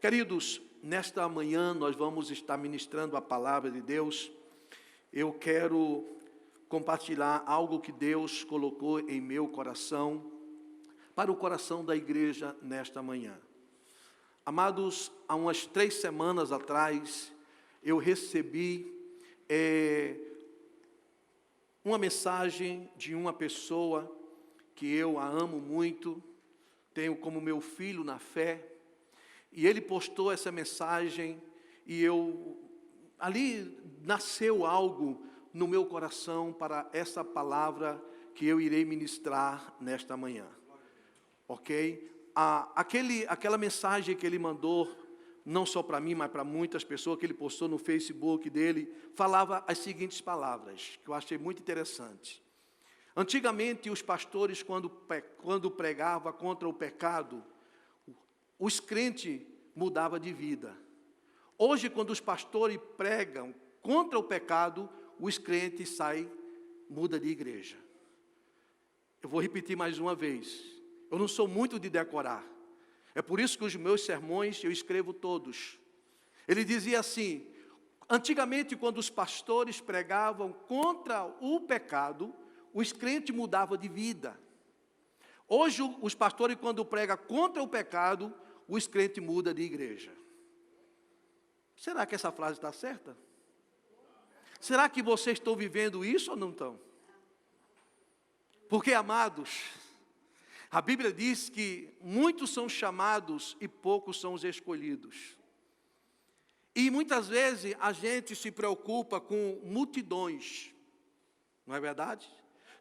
Queridos, nesta manhã nós vamos estar ministrando a palavra de Deus. Eu quero compartilhar algo que Deus colocou em meu coração, para o coração da igreja nesta manhã. Amados, há umas 3 semanas atrás, eu recebi uma mensagem de uma pessoa que eu a amo muito, tenho como meu filho na fé, e ele postou essa mensagem, e ali nasceu algo no meu coração para essa palavra que eu irei ministrar nesta manhã. Ok? Aquela mensagem que ele mandou, não só para mim, mas para muitas pessoas, que ele postou no Facebook dele, falava as seguintes palavras, que eu achei muito interessante. Antigamente, os pastores, quando pregavam contra o pecado, os crentes mudavam de vida. Hoje, quando os pastores pregam contra o pecado, os crentes mudam de igreja. Eu vou repetir mais uma vez. Eu não sou muito de decorar. É por isso que os meus sermões eu escrevo todos. Ele dizia assim: antigamente, quando os pastores pregavam contra o pecado, os crentes mudavam de vida. Hoje, os pastores, quando pregam contra o pecado, os crentes mudam de igreja. Será que essa frase está certa? Será que vocês estão vivendo isso ou não estão? Porque, amados, a Bíblia diz que muitos são chamados e poucos são os escolhidos. E muitas vezes a gente se preocupa com multidões, não é verdade?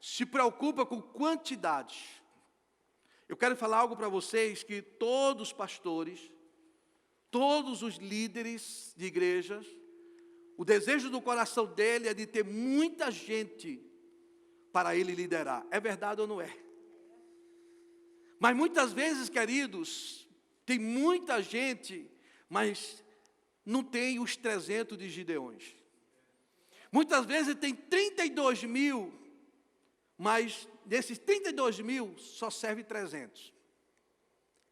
Se preocupa com quantidade. Eu quero falar algo para vocês, que todos os pastores, todos os líderes de igrejas, o desejo do coração dele é de ter muita gente para ele liderar. É verdade ou não é? Mas muitas vezes, queridos, tem muita gente, mas não tem os 300 de Gideões. Muitas vezes tem 32 mil, mas desses 32 mil só serve 300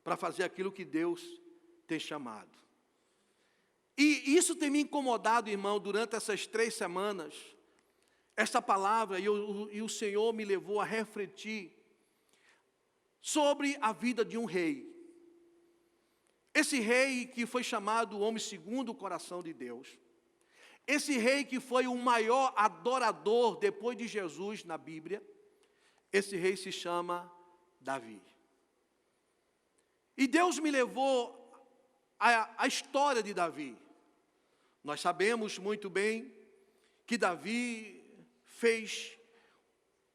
para fazer aquilo que Deus tem chamado. E isso tem me incomodado, irmão, durante essas 3 semanas. Essa palavra, e o Senhor me levou a refletir sobre a vida de um rei. Esse rei que foi chamado o homem segundo o coração de Deus. Esse rei que foi o maior adorador depois de Jesus na Bíblia. Esse rei se chama Davi. E Deus me levou à história de Davi. Nós sabemos muito bem que Davi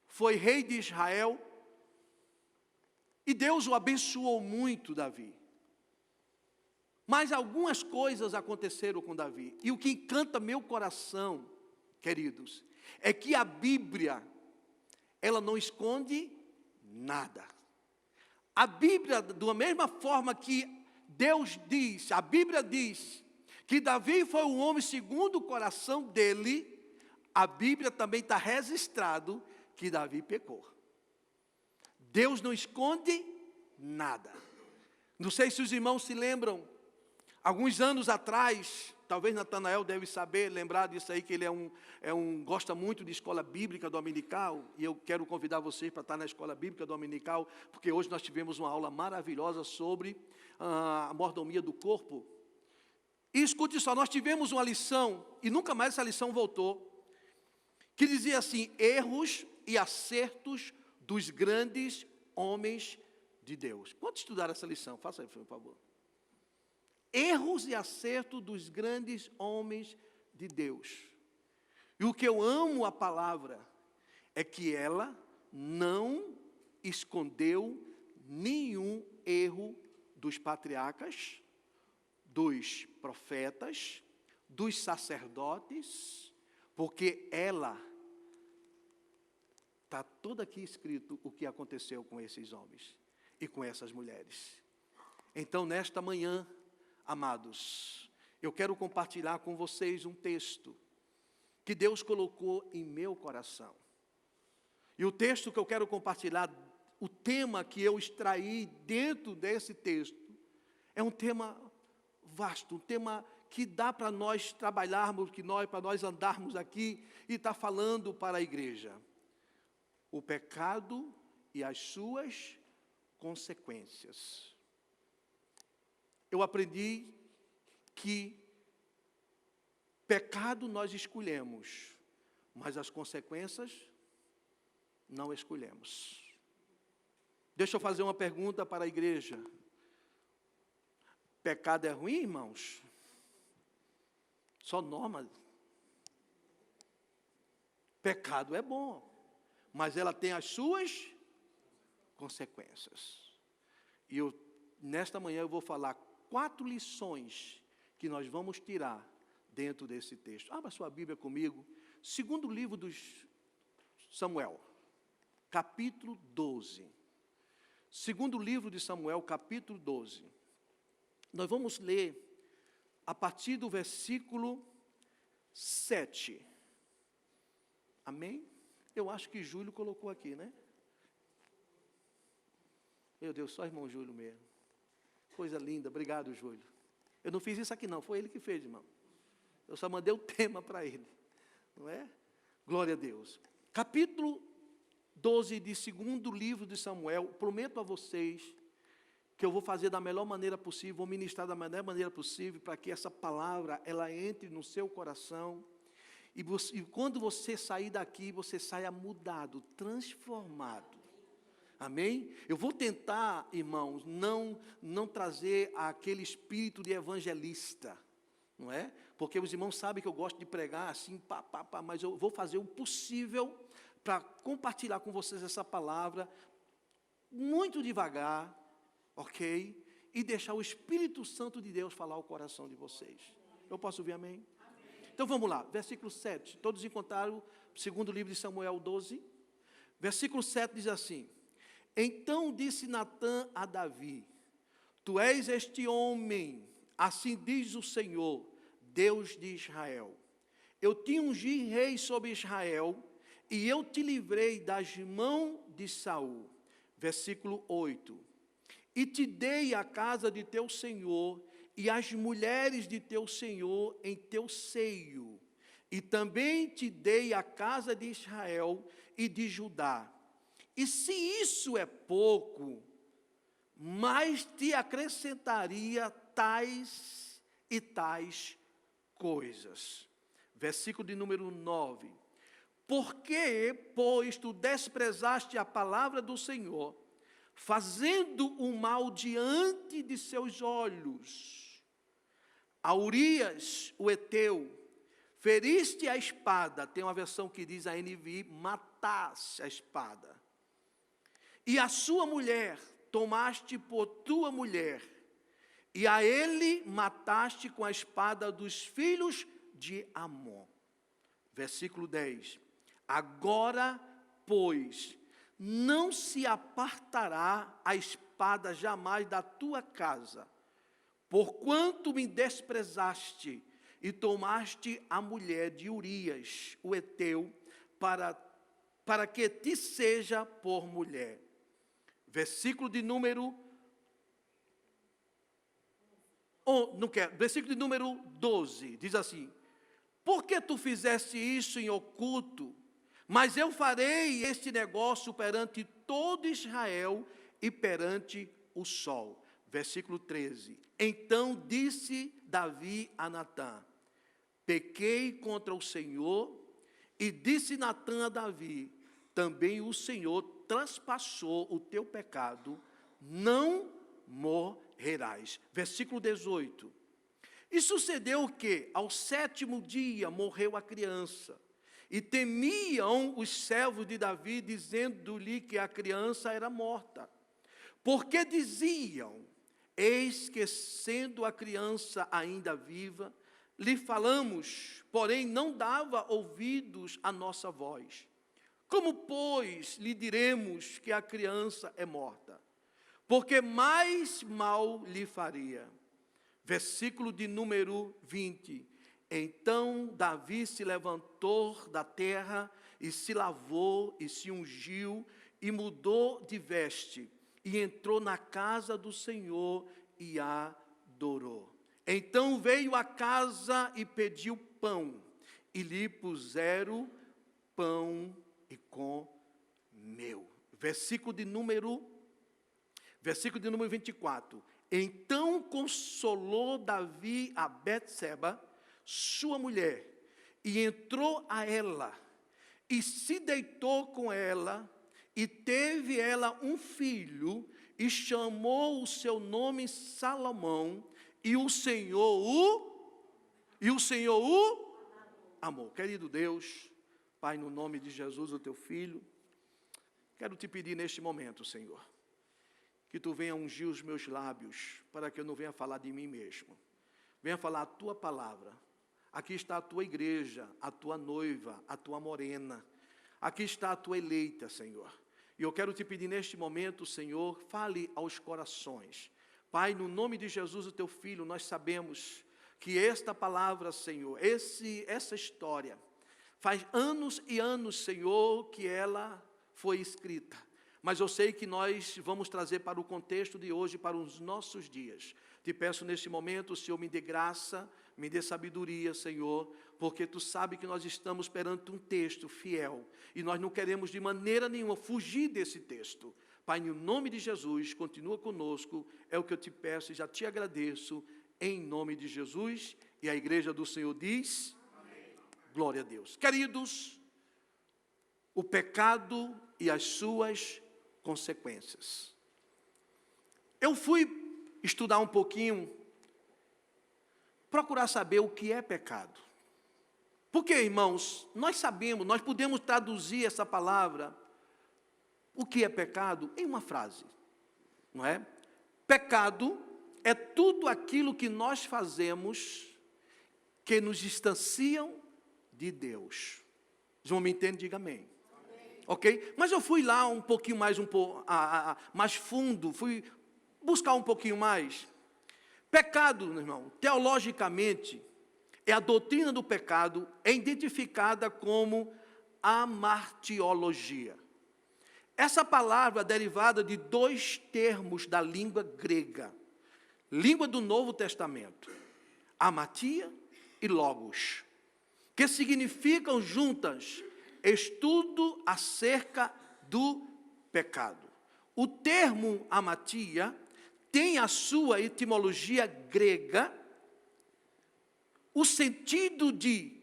foi rei de Israel. E Deus o abençoou muito, Davi. Mas algumas coisas aconteceram com Davi. E o que encanta meu coração, queridos, é que a Bíblia, ela não esconde nada. A Bíblia, da mesma forma que Deus diz, a Bíblia diz que Davi foi um homem segundo o coração dele, a Bíblia também está registrado que Davi pecou. Deus não esconde nada. Não sei se os irmãos se lembram, alguns anos atrás, talvez Natanael deve saber, lembrar disso aí, que ele gosta muito de escola bíblica dominical, e eu quero convidar vocês para estar na escola bíblica dominical, porque hoje nós tivemos uma aula maravilhosa sobre a mordomia do corpo. E escute só, nós tivemos uma lição, e nunca mais essa lição voltou, que dizia assim: erros e acertos dos grandes homens de Deus. Quantos estudaram essa lição? Faça aí, por favor. Erros e acertos dos grandes homens de Deus. E o que eu amo a palavra é que ela não escondeu nenhum erro dos patriarcas, dos profetas, dos sacerdotes, porque ela está todo aqui escrito o que aconteceu com esses homens e com essas mulheres. Então, nesta manhã, amados, eu quero compartilhar com vocês um texto que Deus colocou em meu coração. E o texto que eu quero compartilhar, o tema que eu extraí dentro desse texto, é um tema vasto, um tema que dá para nós trabalharmos, para nós andarmos aqui e está falando para a igreja. O pecado e as suas consequências. Eu aprendi que pecado nós escolhemos, mas as consequências não escolhemos. Deixa eu fazer uma pergunta para a igreja. Pecado é ruim, irmãos? Só norma. Pecado é bom, mas ela tem as suas consequências. E nesta manhã eu vou falar 4 lições que nós vamos tirar dentro desse texto. Abra sua Bíblia comigo. Segundo livro de Samuel, capítulo 12. Segundo livro de Samuel, capítulo 12. Nós vamos ler a partir do versículo 7. Amém? Eu acho que Júlio colocou aqui, né? Meu Deus, só irmão Júlio mesmo. Coisa linda, obrigado, Júlio. Eu não fiz isso aqui não, foi ele que fez, irmão. Eu só mandei o tema para ele, não é? Glória a Deus. Capítulo 12 de segundo livro de Samuel. Prometo a vocês que eu vou fazer da melhor maneira possível, vou ministrar da melhor maneira possível, para que essa palavra, ela entre no seu coração, e quando você sair daqui, você saia mudado, transformado. Amém? Eu vou tentar, irmãos, não trazer aquele espírito de evangelista, não é? Porque os irmãos sabem que eu gosto de pregar assim, mas eu vou fazer o possível para compartilhar com vocês essa palavra, muito devagar, ok? E deixar o Espírito Santo de Deus falar o coração de vocês. Eu posso ouvir amém? Então vamos lá, versículo 7. Todos encontraram o segundo livro de Samuel 12? Versículo 7 diz assim: Então disse Natã a Davi: Tu és este homem, assim diz o Senhor, Deus de Israel. Eu te ungi rei sobre Israel, e eu te livrei das mãos de Saul. Versículo 8. E te dei a casa de teu senhor, e as mulheres de teu senhor em teu seio. E também te dei a casa de Israel e de Judá. E se isso é pouco, mais te acrescentaria tais e tais coisas. Versículo de número 9. Porque, pois, tu desprezaste a palavra do Senhor, fazendo o mal diante de seus olhos, a Urias, o Eteu, feriste a espada, tem uma versão que diz a NVI, mataste a espada, e a sua mulher tomaste por tua mulher, e a ele mataste com a espada dos filhos de Amon. Versículo 10. Agora, pois, não se apartará a espada jamais da tua casa, porquanto me desprezaste e tomaste a mulher de Urias, o Eteu, para que te seja por mulher. Versículo de número... versículo de número 12, diz assim: Por que tu fizeste isso em oculto? Mas eu farei este negócio perante todo Israel e perante o sol. Versículo 13. Então disse Davi a Natã: Pequei contra o Senhor, e disse Natã a Davi: Também o Senhor transpassou o teu pecado, não morrerás. Versículo 18. E sucedeu que, ao 7º dia, morreu a criança. E temiam os servos de Davi, dizendo-lhe que a criança era morta. Porque diziam: Eis que, sendo a criança ainda viva, lhe falamos, porém não dava ouvidos à nossa voz. Como, pois, lhe diremos que a criança é morta? Porque mais mal lhe faria. Versículo de número 20. Então Davi se levantou da terra, e se lavou, e se ungiu, e mudou de veste, e entrou na casa do Senhor, e adorou. Então veio a casa e pediu pão, e lhe puseram pão e comeu. Versículo de número 24. Então consolou Davi a Betseba, sua mulher, e entrou a ela, e se deitou com ela, e teve ela um filho, e chamou o seu nome Salomão, e o Senhor o amou. Querido Deus, Pai, no nome de Jesus, o teu Filho, quero te pedir neste momento, Senhor, que tu venha ungir os meus lábios, para que eu não venha falar de mim mesmo. Venha falar a tua palavra. Aqui está a tua igreja, a tua noiva, a tua morena. Aqui está a tua eleita, Senhor. E eu quero te pedir neste momento, Senhor, fale aos corações. Pai, no nome de Jesus, o teu Filho, nós sabemos que esta palavra, Senhor, essa história, faz anos e anos, Senhor, que ela foi escrita. Mas eu sei que nós vamos trazer para o contexto de hoje, para os nossos dias. Te peço neste momento, Senhor, me dê graça, me dê sabedoria, Senhor, porque tu sabe que nós estamos perante um texto fiel, e nós não queremos de maneira nenhuma fugir desse texto. Pai, no nome de Jesus, continua conosco, é o que eu te peço e já te agradeço, em nome de Jesus, e a igreja do Senhor diz, amém. Glória a Deus. Queridos, o pecado e as suas consequências. Eu fui estudar um pouquinho, procurar saber o que é pecado. Porque, irmãos, nós sabemos, nós podemos traduzir essa palavra, o que é pecado, em uma frase, não é? Pecado é tudo aquilo que nós fazemos que nos distanciam de Deus. João me entende? Diga amém. Ok? Mas eu fui lá um pouquinho mais, mais fundo, fui buscar um pouquinho mais. Pecado, meu irmão, teologicamente, é a doutrina do pecado, é identificada como amartiologia. Essa palavra é derivada de dois termos da língua grega, língua do Novo Testamento, amatia e logos, que significam juntas estudo acerca do pecado. O termo amatia tem a sua etimologia grega, o sentido de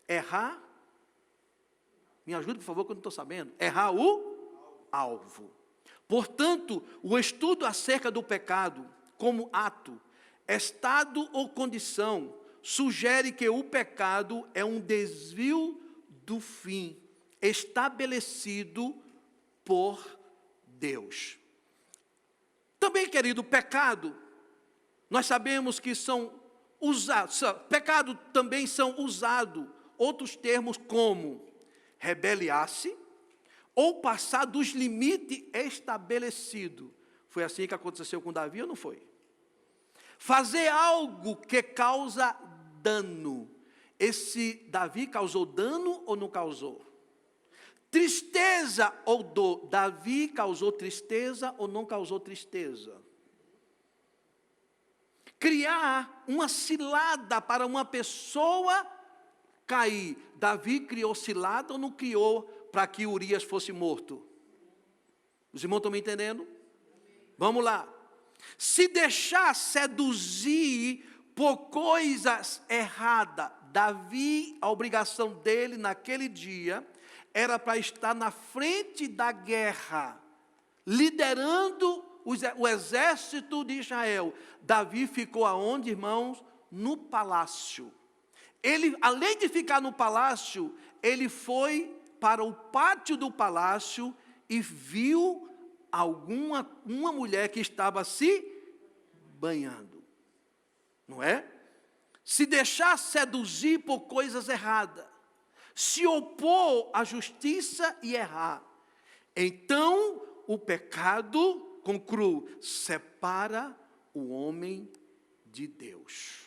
errar, me ajude por favor que eu não estou sabendo, errar o alvo. Portanto, o estudo acerca do pecado como ato, estado ou condição, sugere que o pecado é um desvio do fim estabelecido por Deus. Também, querido, pecado, nós sabemos que pecado também são usados outros termos como rebeliar-se ou passar dos limites estabelecidos. Foi assim que aconteceu com Davi ou não foi? Fazer algo que causa dano. Esse Davi causou dano ou não causou? Tristeza ou dor. Davi causou tristeza ou não causou tristeza? Criar uma cilada para uma pessoa cair. Davi criou cilada ou não criou para que Urias fosse morto? Os irmãos estão me entendendo? Vamos lá. Se deixar seduzir por coisas erradas, Davi, a obrigação dele naquele dia era para estar na frente da guerra, liderando o exército de Israel. Davi ficou aonde, irmãos? No palácio. Ele, além de ficar no palácio, ele foi para o pátio do palácio e viu uma mulher que estava se banhando. Não é? Se deixar seduzir por coisas erradas, se opor à justiça e errar, então o pecado, concluo, separa o homem de Deus.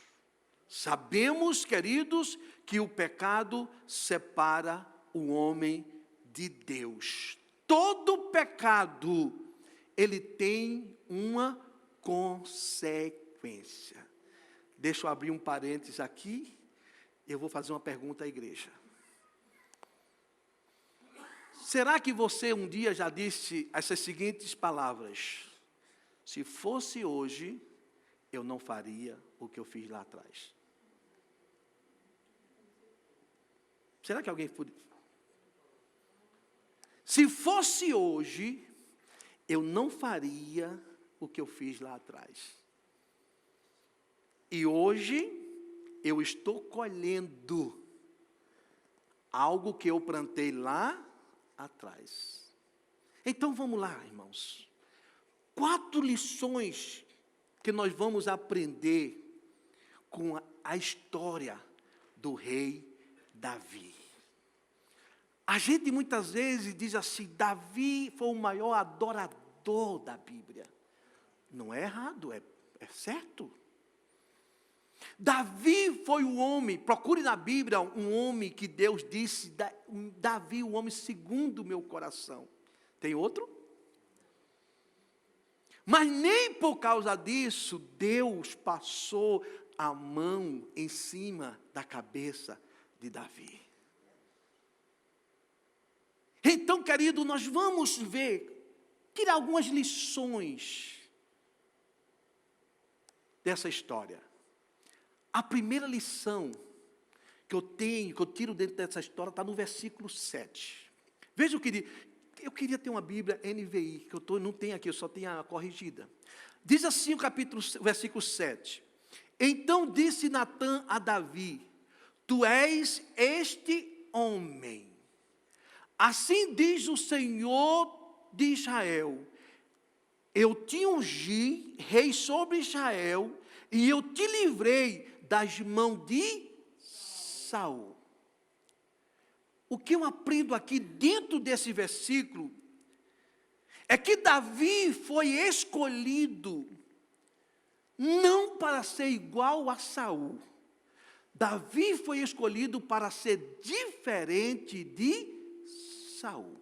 Sabemos, queridos, que o pecado separa o homem de Deus. Todo pecado, ele tem uma consequência. sequência. Deixa eu abrir um parênteses aqui. Eu vou fazer uma pergunta à igreja. Será que você um dia já disse essas seguintes palavras? Se fosse hoje, eu não faria o que eu fiz lá atrás. Será que alguém pode? Se fosse hoje, eu não faria o que eu fiz lá atrás. E hoje, eu estou colhendo algo que eu plantei lá atrás. Então vamos lá, irmãos. 4 lições que nós vamos aprender com a história do rei Davi. A gente muitas vezes diz assim, Davi foi o maior adorador da Bíblia. Não é errado, é certo. Davi foi o homem, procure na Bíblia um homem que Deus disse, Davi, o homem segundo o meu coração. Tem outro? Mas nem por causa disso, Deus passou a mão em cima da cabeça de Davi. Então, querido, nós vamos tirar algumas lições dessa história. A primeira lição que eu tiro dentro dessa história, está no versículo 7. Veja o que diz. Eu queria ter uma Bíblia NVI, que não tenho aqui, eu só tenho a corrigida. Diz assim o versículo 7. Então disse Natã a Davi, tu és este homem. Assim diz o Senhor de Israel, eu te ungi rei sobre Israel, e eu te livrei das mãos de Saul. O que eu aprendo aqui dentro desse versículo, é que Davi foi escolhido, não para ser igual a Saul. Davi foi escolhido para ser diferente de Saul.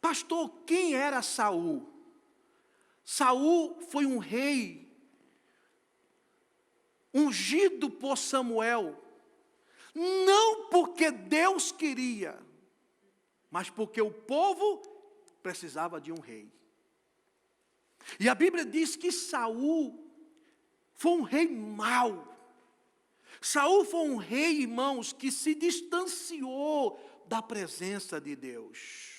Pastor, quem era Saul? Saul foi um rei ungido por Samuel, não porque Deus queria, mas porque o povo precisava de um rei. E a Bíblia diz que Saul foi um rei mau. Saul foi um rei, irmãos, que se distanciou da presença de Deus.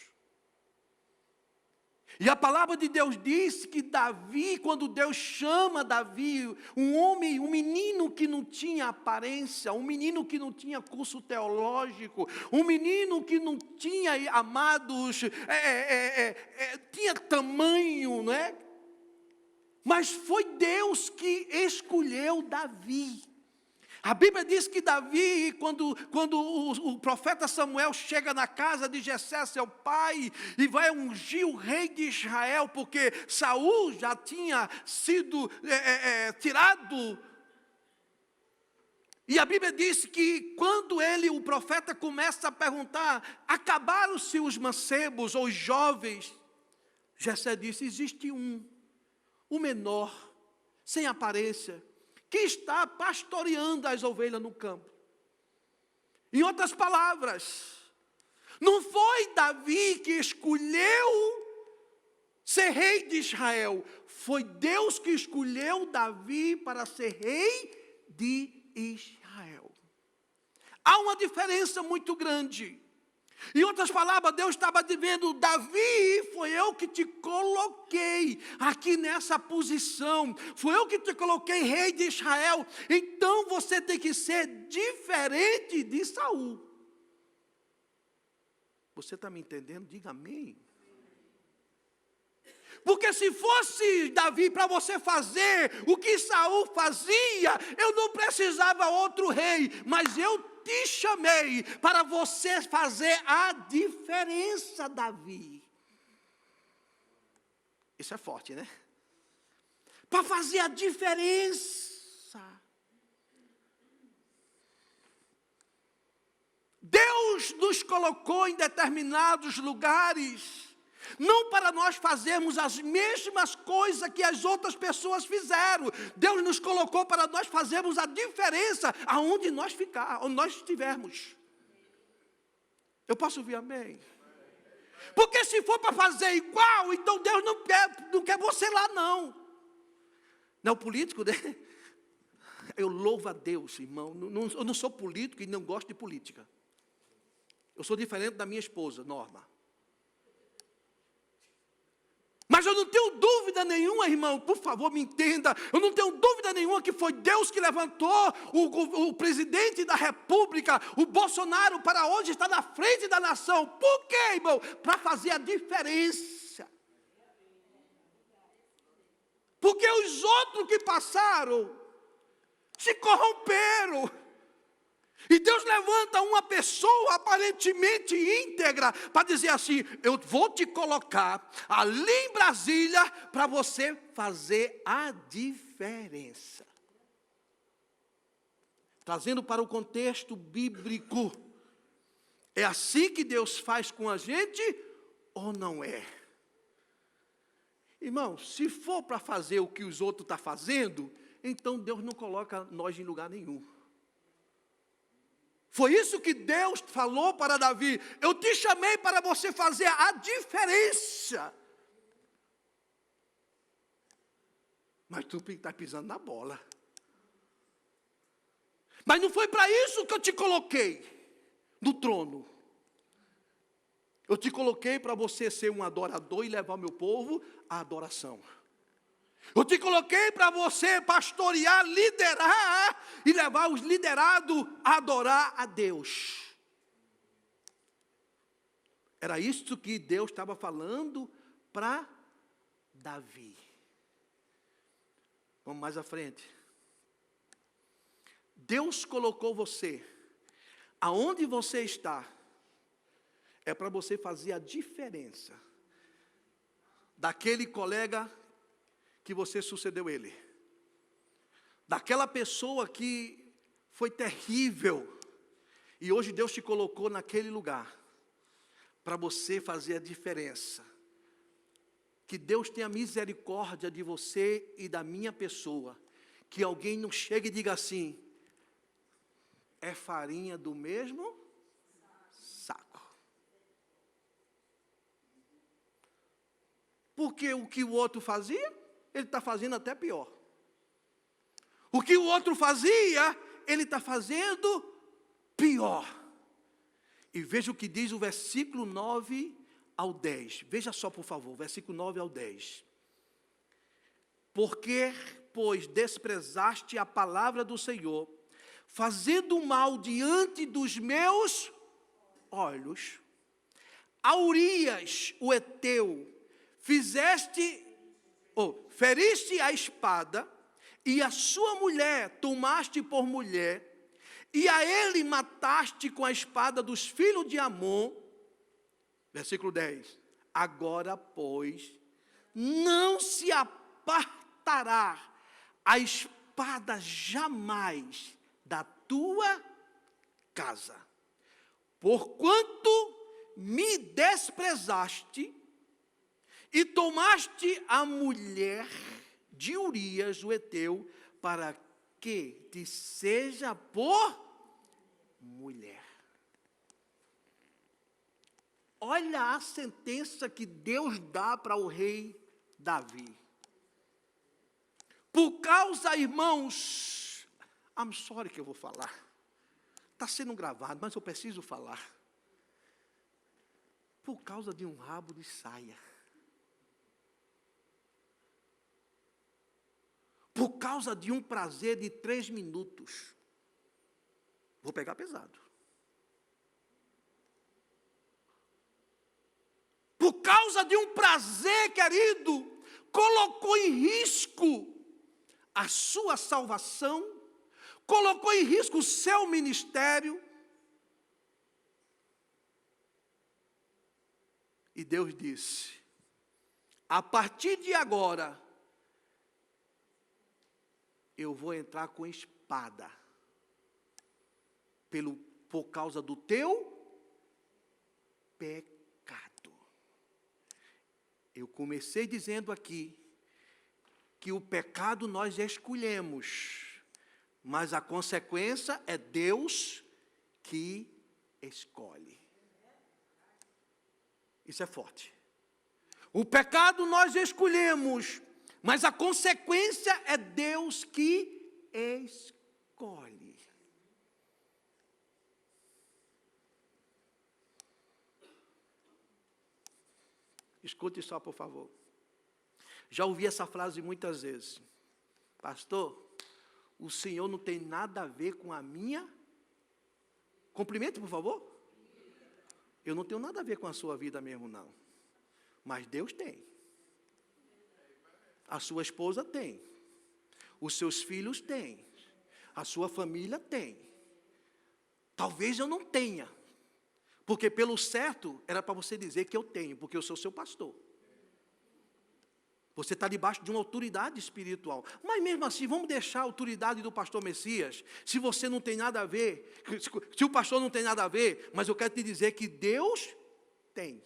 E a palavra de Deus diz que Davi, quando Deus chama Davi, um homem, um menino que não tinha aparência, um menino que não tinha curso teológico, um menino que não tinha amados, tinha tamanho, não é? Mas foi Deus que escolheu Davi. A Bíblia diz que Davi, quando o profeta Samuel chega na casa de Jessé, seu pai, e vai ungir o rei de Israel, porque Saul já tinha sido tirado. E a Bíblia diz que quando o profeta começa a perguntar, acabaram-se os mancebos ou os jovens? Jessé disse, existe o menor, sem aparência, que está pastoreando as ovelhas no campo. Em outras palavras, não foi Davi que escolheu ser rei de Israel, foi Deus que escolheu Davi para ser rei de Israel. Há uma diferença muito grande. Em outras palavras, Deus estava dizendo, Davi, foi eu que te coloquei aqui nessa posição, foi eu que te coloquei rei de Israel, então você tem que ser diferente de Saul. Você está me entendendo? Diga amém. Porque se fosse Davi para você fazer o que Saul fazia, eu não precisava outro rei, mas eu te chamei para você fazer a diferença, Davi. Isso é forte, né? Para fazer a diferença. Deus nos colocou em determinados lugares, Não para nós fazermos as mesmas coisas que as outras pessoas fizeram. Deus nos colocou para nós fazermos a diferença aonde nós ficar, onde nós estivermos. Eu posso ouvir amém? Porque se for para fazer igual, então Deus não quer você lá, não. Não é o político, né? Eu louvo a Deus, irmão. Eu não sou político e não gosto de política. Eu sou diferente da minha esposa, Norma. Mas eu não tenho dúvida nenhuma, irmão, por favor, me entenda. Eu não tenho dúvida nenhuma que foi Deus que levantou o presidente da República, o Bolsonaro, para hoje estar na frente da nação. Por quê, irmão? Para fazer a diferença. Porque os outros que passaram se corromperam. E Deus levanta uma pessoa aparentemente íntegra para dizer assim: eu vou te colocar ali em Brasília para você fazer a diferença. Trazendo para o contexto bíblico, é assim que Deus faz com a gente ou não é? Irmão, se for para fazer o que os outros estão fazendo, então Deus não coloca nós em lugar nenhum. Foi isso que Deus falou para Davi: eu te chamei para você fazer a diferença. Mas tu está pisando na bola. Mas não foi para isso que eu te coloquei no trono. Eu te coloquei para você ser um adorador e levar o meu povo à adoração. Eu te coloquei para você pastorear, liderar e levar os liderados a adorar a Deus. Era isso que Deus estava falando para Davi. Vamos mais à frente. Deus colocou você aonde você está, é para você fazer a diferença daquele colega que você sucedeu ele, daquela pessoa que foi terrível, e hoje Deus te colocou naquele lugar, para você fazer a diferença. Que Deus tenha misericórdia de você e da minha pessoa, que alguém não chegue e diga assim: é farinha do mesmo saco. Porque o que o outro fazia, ele está fazendo até pior. O que o outro fazia, ele está fazendo pior. E veja o que diz o versículo 9 ao 10. Veja só, por favor, versículo 9 ao 10. Porque, pois, desprezaste a palavra do Senhor, fazendo mal diante dos meus olhos, a Urias, o heteu, feriste a espada, e a sua mulher tomaste por mulher, e a ele mataste com a espada dos filhos de Amon. Versículo 10. Agora, pois, não se apartará a espada jamais da tua casa, porquanto me desprezaste e tomaste a mulher de Urias, o heteu, para que te seja por mulher. Olha a sentença que Deus dá para o rei Davi. Por causa, irmãos, I'm sorry que eu vou falar. Está sendo gravado, mas eu preciso falar. Por causa de um rabo de saia. Por causa de um prazer de 3 minutos. Vou pegar pesado. Por causa de um prazer, querido, colocou em risco a sua salvação, colocou em risco o seu ministério. E Deus disse: a partir de agora, eu vou entrar com espada, por causa do teu pecado. Eu comecei dizendo aqui que o pecado nós escolhemos, mas a consequência é Deus que escolhe. Isso é forte. O pecado nós escolhemos, mas a consequência é Deus que escolhe. Escute só, por favor. Já ouvi essa frase muitas vezes. Pastor, o senhor não tem nada a ver com a minha... Cumprimente, por favor. Eu não tenho nada a ver com a sua vida mesmo, não. Mas Deus tem. A sua esposa tem. Os seus filhos têm. A sua família tem. Talvez eu não tenha. Porque pelo certo, era para você dizer que eu tenho, porque eu sou seu pastor. Você está debaixo de uma autoridade espiritual. Mas mesmo assim, vamos deixar a autoridade do pastor Messias, se você não tem nada a ver, se o pastor não tem nada a ver, mas eu quero te dizer que Deus tem.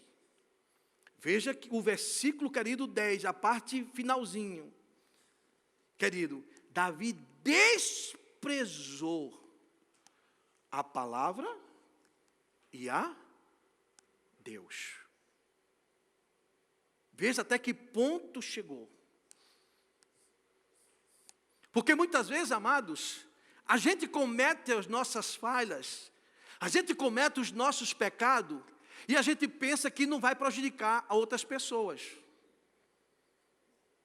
Veja que o versículo, querido, 10, a parte finalzinho. Querido, Davi desprezou a palavra e a Deus. Veja até que ponto chegou. Porque muitas vezes, amados, a gente comete as nossas falhas, a gente comete os nossos pecados, e a gente pensa que não vai prejudicar a outras pessoas.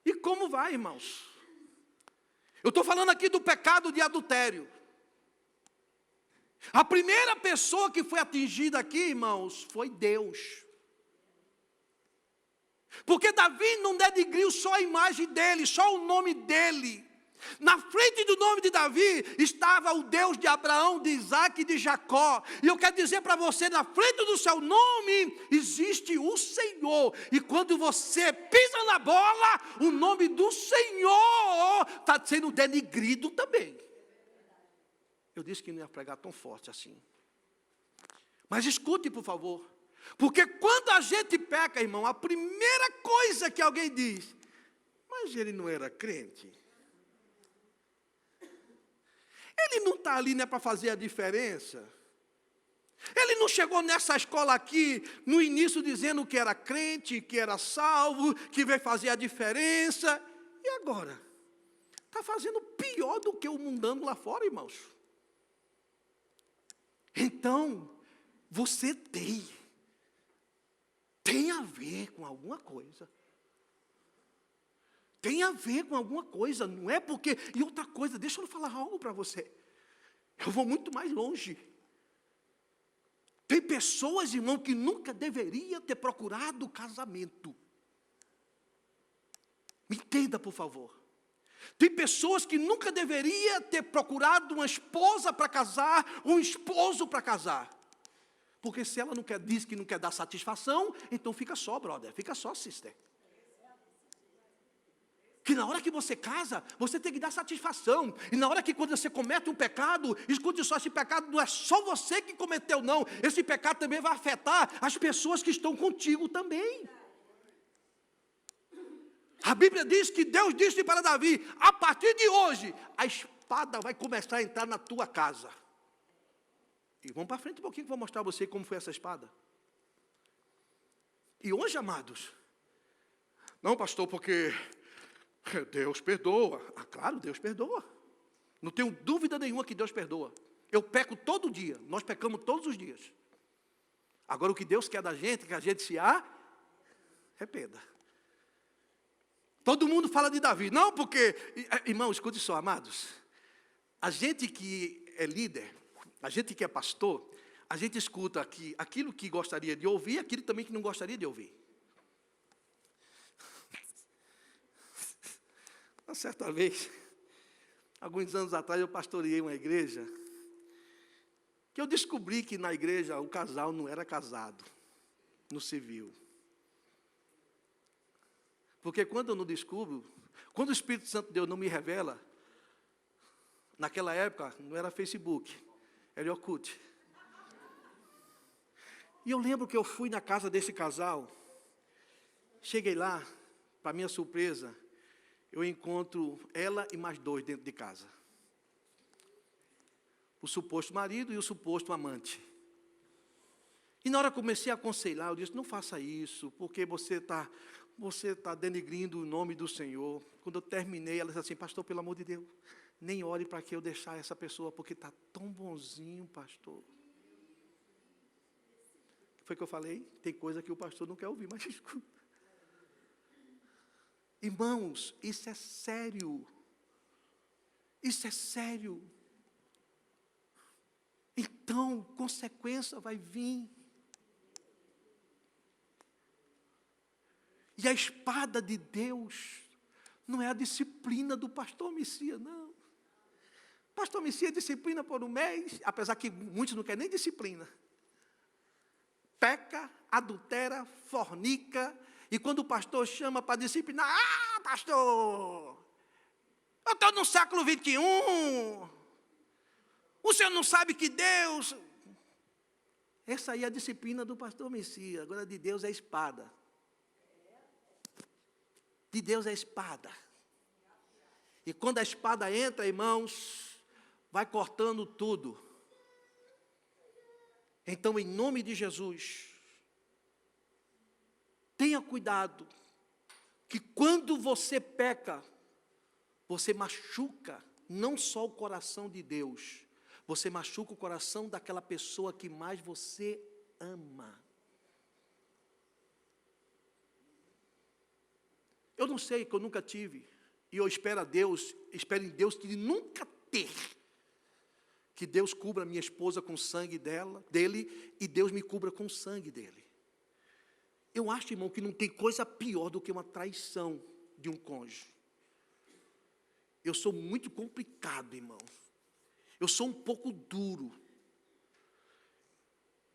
E como vai, irmãos? Eu estou falando aqui do pecado de adultério. A primeira pessoa que foi atingida aqui, irmãos, foi Deus. Porque Davi não denegriu só a imagem dele, só o nome dele. Na frente do nome de Davi estava o Deus de Abraão, de Isaac e de Jacó. E eu quero dizer para você, na frente do seu nome existe o Senhor. E quando você pisa na bola, o nome do Senhor está sendo denegrido também. Eu disse que não ia pregar tão forte assim. Mas escute, por favor. Porque quando a gente peca, irmão, a primeira coisa que alguém diz, mas ele não era crente. Ele não está ali, né, para fazer a diferença. Ele não chegou nessa escola aqui, no início, dizendo que era crente, que era salvo, que veio fazer a diferença. E agora? Está fazendo pior do que o mundano lá fora, irmãos. Então, você tem a ver com alguma coisa. Tem a ver com alguma coisa, não é porque... E outra coisa, deixa eu falar algo para você. Eu vou muito mais longe. Tem pessoas, irmão, que nunca deveria ter procurado casamento. Me entenda, por favor. Tem pessoas que nunca deveria ter procurado uma esposa para casar, um esposo para casar. Porque se ela não quer, diz que não quer dar satisfação, então fica só, brother, fica só, sister. Que na hora que você casa, você tem que dar satisfação. E na hora que quando você comete um pecado, escute só, esse pecado não é só você que cometeu, não. Esse pecado também vai afetar as pessoas que estão contigo também. A Bíblia diz que Deus disse para Davi, a partir de hoje, a espada vai começar a entrar na tua casa. E vamos para frente um pouquinho que eu vou mostrar a você como foi essa espada. E hoje, amados, não, pastor, porque Deus perdoa. Ah, claro, Deus perdoa. Não tenho dúvida nenhuma que Deus perdoa. Eu peco todo dia, nós pecamos todos os dias. Agora o que Deus quer da gente, é que a gente se arrependa. Todo mundo fala de Davi. Não, porque, irmão, escute só, amados. A gente que é líder, a gente que é pastor, a gente escuta aqui aquilo que gostaria de ouvir e aquilo também que não gostaria de ouvir. Uma certa vez, alguns anos atrás, eu pastoreei uma igreja, que eu descobri que na igreja o casal não era casado, no civil. Porque quando eu não descubro, quando o Espírito Santo de Deus não me revela, naquela época não era Facebook, era Orkut. E eu lembro que eu fui na casa desse casal, cheguei lá, para minha surpresa, eu encontro ela e mais 2 dentro de casa. O suposto marido e o suposto amante. E na hora que eu comecei a aconselhar, eu disse, não faça isso, porque você tá denegrindo o nome do Senhor. Quando eu terminei, ela disse assim, pastor, pelo amor de Deus, nem ore para que eu deixar essa pessoa, porque está tão bonzinho, pastor. Foi o que eu falei? Tem coisa que o pastor não quer ouvir, mas escuta. Irmãos, isso é sério. Isso é sério. Então, consequência vai vir. E a espada de Deus não é a disciplina do pastor Messias, não. Pastor Messias disciplina por um mês, apesar que muitos não querem nem disciplina. Peca, adultera, fornica, e quando o pastor chama para disciplinar, pastor, eu estou no século 21, o senhor não sabe que Deus... Essa aí é a disciplina do pastor Messias, agora de Deus é espada. De Deus é espada. E quando a espada entra, irmãos, vai cortando tudo. Então, em nome de Jesus, tenha cuidado, que quando você peca, você machuca não só o coração de Deus, você machuca o coração daquela pessoa que mais você ama. Eu não sei, que eu nunca tive, e eu espero em Deus que Ele nunca ter. Que Deus cubra minha esposa com o sangue dele, e Deus me cubra com o sangue dele. Eu acho, irmão, que não tem coisa pior do que uma traição de um cônjuge. Eu sou muito complicado, irmão. Eu sou um pouco duro.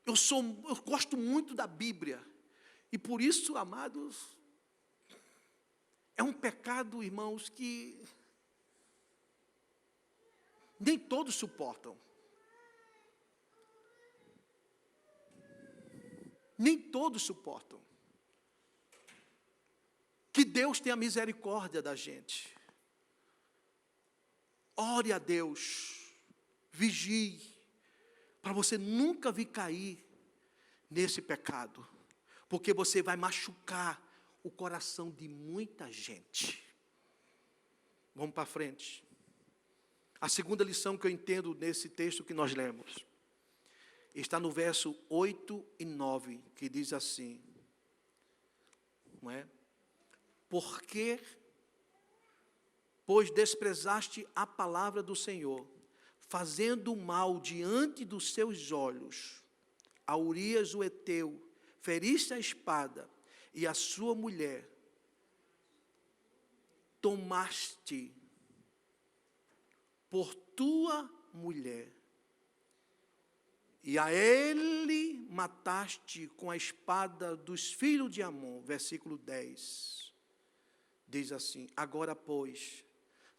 Eu gosto muito da Bíblia. E por isso, amados, é um pecado, irmãos, que nem todos suportam. Nem todos suportam. Que Deus tenha misericórdia da gente. Ore a Deus, vigie, para você nunca vir cair nesse pecado, porque você vai machucar o coração de muita gente. Vamos para frente. A segunda lição que eu entendo nesse texto que nós lemos, está no verso 8 e 9, que diz assim, não é? Porque, pois desprezaste a palavra do Senhor, fazendo mal diante dos seus olhos, a Urias o Heteu, feriste a espada, e a sua mulher tomaste por tua mulher, e a ele mataste com a espada dos filhos de Amon. Versículo 10, diz assim, agora, pois,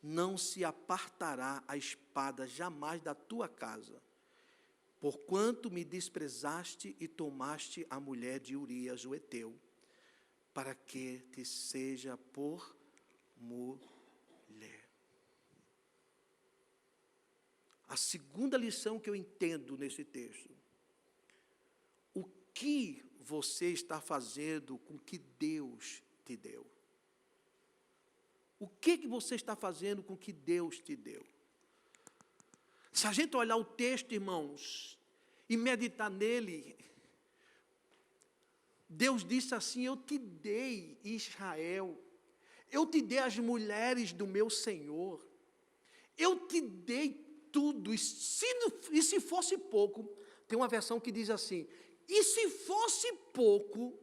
não se apartará a espada jamais da tua casa, porquanto me desprezaste e tomaste a mulher de Urias o Heteu, para que te seja por mulher. A segunda lição que eu entendo nesse texto, o que você está fazendo com o que Deus te deu? O que você está fazendo com o que Deus te deu? Se a gente olhar o texto, irmãos, e meditar nele, Deus disse assim, eu te dei Israel, eu te dei as mulheres do meu Senhor, eu te dei tudo, e se fosse pouco, tem uma versão que diz assim, e se fosse pouco,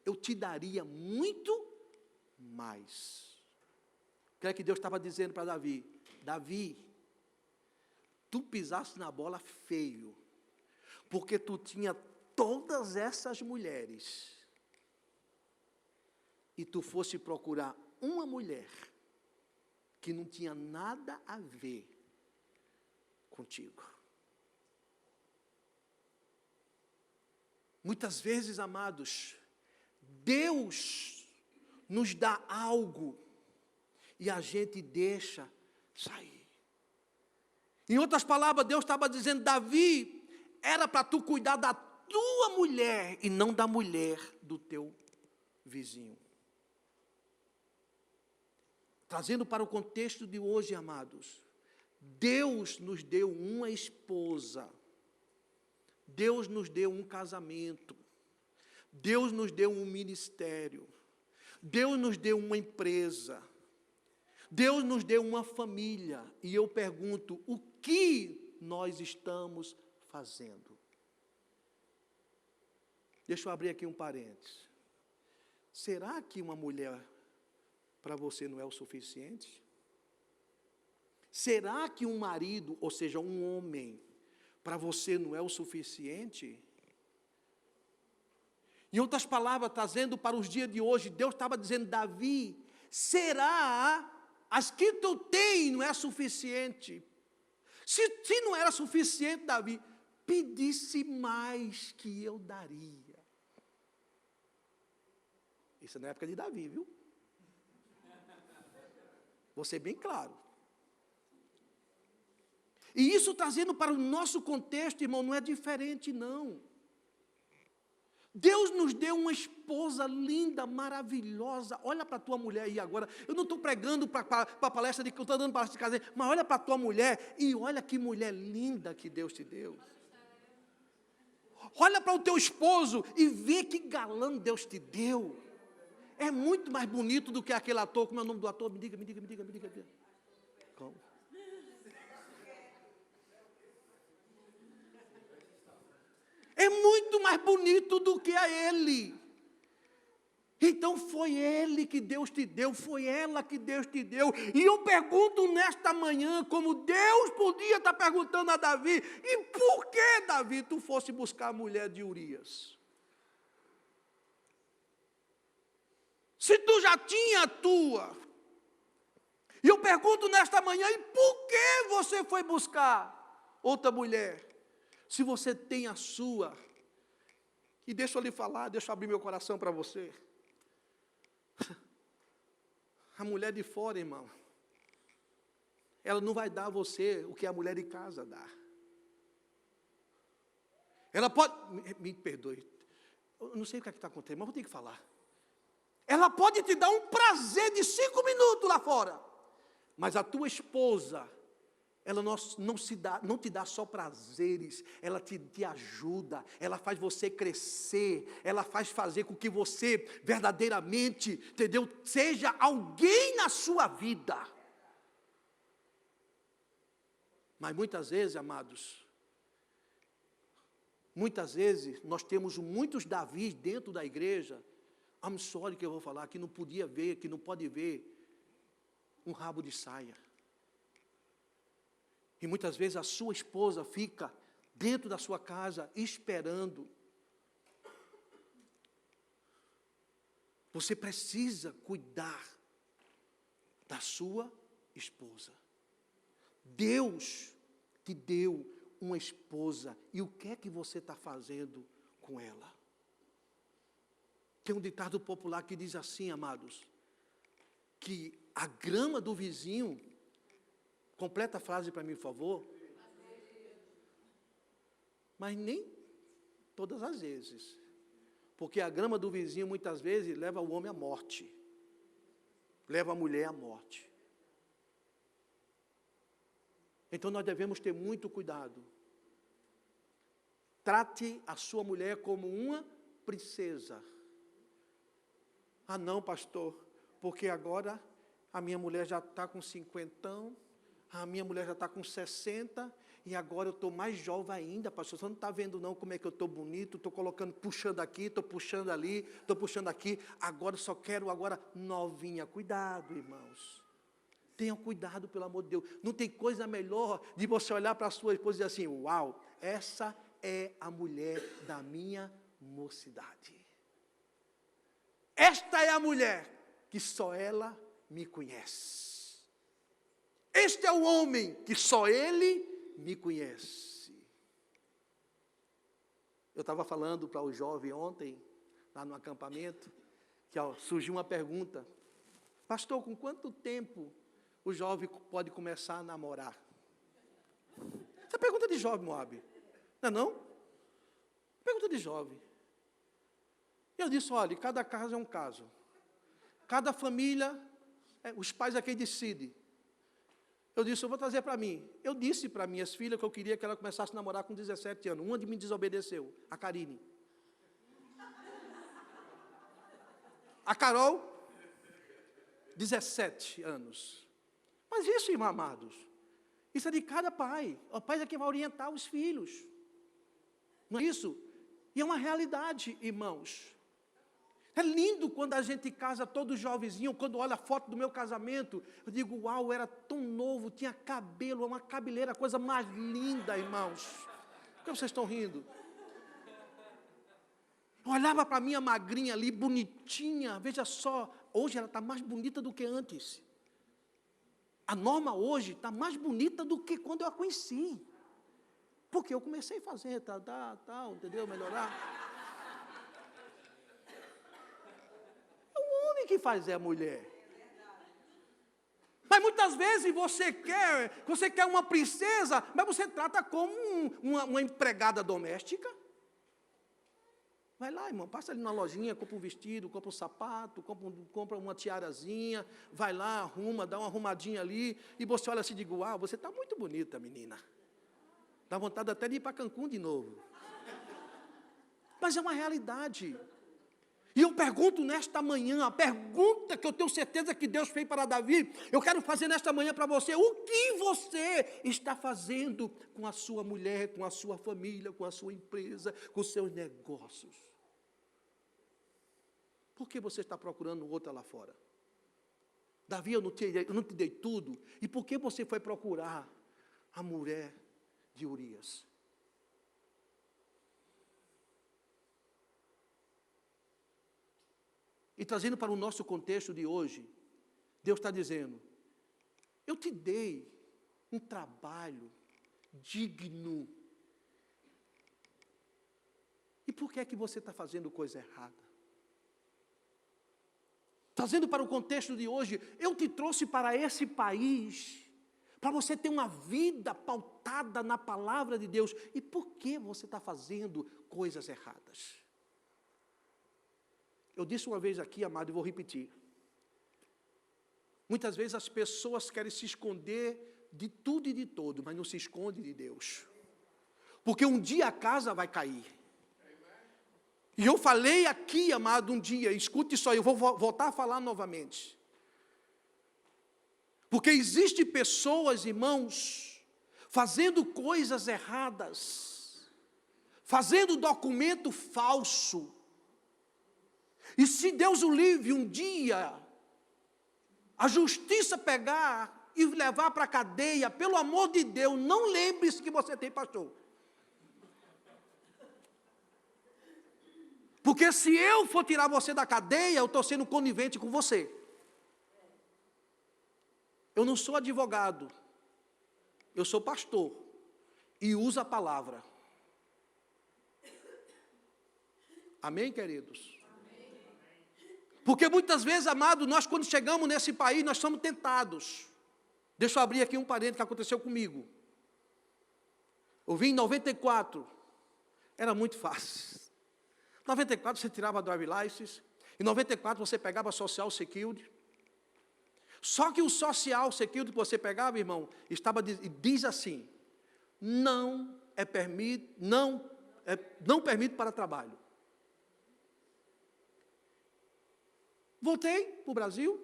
eu te daria muito mais. O que é que Deus estava dizendo para Davi? Davi, tu pisaste na bola feio, porque tu tinha todas essas mulheres, e tu fosse procurar uma mulher, que não tinha nada a ver contigo. Muitas vezes, amados, Deus nos dá algo e a gente deixa sair. Em outras palavras, Deus estava dizendo: Davi, era para tu cuidar da tua mulher e não da mulher do teu vizinho. Trazendo para o contexto de hoje, amados, Deus nos deu uma esposa, Deus nos deu um casamento, Deus nos deu um ministério, Deus nos deu uma empresa, Deus nos deu uma família. E eu pergunto, o que nós estamos fazendo? Deixa eu abrir aqui um parênteses. Será que uma mulher para você não é o suficiente? Será que um marido, ou seja, um homem, para você não é o suficiente? Em outras palavras, trazendo para os dias de hoje, Deus estava dizendo: Davi, será as que tu tens não é suficiente? Se não era suficiente, Davi, pedisse mais que eu daria. Isso é na época de Davi, viu? Vou ser bem claro. E isso trazendo para o nosso contexto, irmão, não é diferente, não. Deus nos deu uma esposa linda, maravilhosa. Olha para a tua mulher aí agora. Eu não estou pregando para a palestra de que eu estou dando palestra de casamento, mas olha para a tua mulher e olha que mulher linda que Deus te deu. Olha para o teu esposo e vê que galã Deus te deu. É muito mais bonito do que aquele ator. Como é o nome do ator? Me diga. Como? É muito mais bonito do que a ele. Então foi ele que Deus te deu, foi ela que Deus te deu. E eu pergunto nesta manhã, como Deus podia estar perguntando a Davi: e por que, Davi, tu fosse buscar a mulher de Urias? Se tu já tinha a tua. E eu pergunto nesta manhã: e por que você foi buscar outra mulher? Se você tem a sua. E deixa eu lhe falar, deixa eu abrir meu coração para você. A mulher de fora, irmão, ela não vai dar a você o que a mulher de casa dá. Ela pode, me perdoe, eu não sei o que está acontecendo, mas vou ter que falar. Ela pode te dar um prazer de 5 minutos lá fora, mas a tua esposa, ela não te dá só prazeres, ela te ajuda, ela faz você crescer, ela faz fazer com que você verdadeiramente, entendeu, seja alguém na sua vida. Mas muitas vezes, amados, muitas vezes nós temos muitos Davis dentro da igreja. I'm sorry que eu vou falar, que não podia ver, que não pode ver um rabo de saia. E muitas vezes a sua esposa fica dentro da sua casa esperando. Você precisa cuidar da sua esposa. Deus te deu uma esposa. E o que é que você está fazendo com ela? Tem um ditado popular que diz assim, amados, que a grama do vizinho... Completa a frase para mim, por favor. Mas nem todas as vezes. Porque a grama do vizinho, muitas vezes, leva o homem à morte. Leva a mulher à morte. Então, nós devemos ter muito cuidado. Trate a sua mulher como uma princesa. Ah, não, pastor, porque agora a minha mulher já está com 50, a minha mulher já está com 60, e agora eu estou mais jovem ainda, pastor. Você não está vendo não como é que eu estou bonito, estou colocando, puxando aqui, estou puxando ali, estou puxando aqui, agora só quero agora novinha. Cuidado, irmãos. Tenham cuidado, pelo amor de Deus. Não tem coisa melhor de você olhar para a sua esposa e dizer assim: uau, essa é a mulher da minha mocidade. Esta é a mulher que só ela me conhece. Este é o homem que só ele me conhece. Eu estava falando para o jovem ontem, lá no acampamento, surgiu uma pergunta. Pastor, com quanto tempo o jovem pode começar a namorar? Essa é pergunta de jovem, Moab. Não é não? Pergunta de jovem. Eu disse, olha, cada caso é um caso. Cada família, os pais é quem decide. Eu disse, eu vou trazer para mim. Eu disse para minhas filhas que eu queria que ela começasse a namorar com 17 anos. Uma de me desobedeceu, a Karine. A Carol, 17 anos. Mas isso, irmãos amados, isso é de cada pai. O pai é quem vai orientar os filhos. Não é isso? E é uma realidade, irmãos. É lindo quando a gente casa todo jovenzinho, quando olha a foto do meu casamento, eu digo, uau, era tão novo, tinha cabelo, uma cabeleira, a coisa mais linda, irmãos. Por que vocês estão rindo? Eu olhava para a minha magrinha ali, bonitinha, veja só, hoje ela está mais bonita do que antes. A Norma hoje está mais bonita do que quando eu a conheci. Porque eu comecei a fazer, tal, entendeu? Melhorar. Que faz a mulher. Mas muitas vezes você quer uma princesa, mas você trata como uma empregada doméstica. Vai lá, irmão, passa ali na lojinha, compra um vestido, compra um sapato, compra uma tiarazinha, vai lá, arruma, dá uma arrumadinha ali, e você olha assim e diz, uau, você está muito bonita, menina. Dá vontade até de ir para Cancún de novo. Mas é uma realidade. E eu pergunto nesta manhã, a pergunta que eu tenho certeza que Deus fez para Davi, eu quero fazer nesta manhã para você, o que você está fazendo com a sua mulher, com a sua família, com a sua empresa, com os seus negócios? Por que você está procurando outra lá fora? Davi, eu não te dei tudo, e por que você foi procurar a mulher de Urias? E trazendo para o nosso contexto de hoje, Deus está dizendo, eu te dei um trabalho digno. E por que é que você está fazendo coisa errada? Trazendo para o contexto de hoje, eu te trouxe para esse país, para você ter uma vida pautada na palavra de Deus. E por que você está fazendo coisas erradas? Eu disse uma vez aqui, amado, e vou repetir. Muitas vezes as pessoas querem se esconder de tudo e de todo, mas não se esconde de Deus. Porque um dia a casa vai cair. E eu falei aqui, amado, um dia, escute só, eu vou voltar a falar novamente. Porque existem pessoas, irmãos, fazendo coisas erradas, fazendo documento falso. E se Deus o livre um dia, a justiça pegar e levar para a cadeia, pelo amor de Deus, não lembre-se que você tem pastor. Porque se eu for tirar você da cadeia, eu estou sendo conivente com você. Eu não sou advogado, eu sou pastor e uso a palavra. Amém, queridos? Porque muitas vezes, amado, nós quando chegamos nesse país, nós somos tentados. Deixa eu abrir aqui um parênteses que aconteceu comigo. Eu vim em 94, era muito fácil. Em 94 você tirava a drive license, em 94 você pegava Social Security. Só que o Social Security que você pegava, irmão, diz assim, não permite para trabalho. Voltei para o Brasil,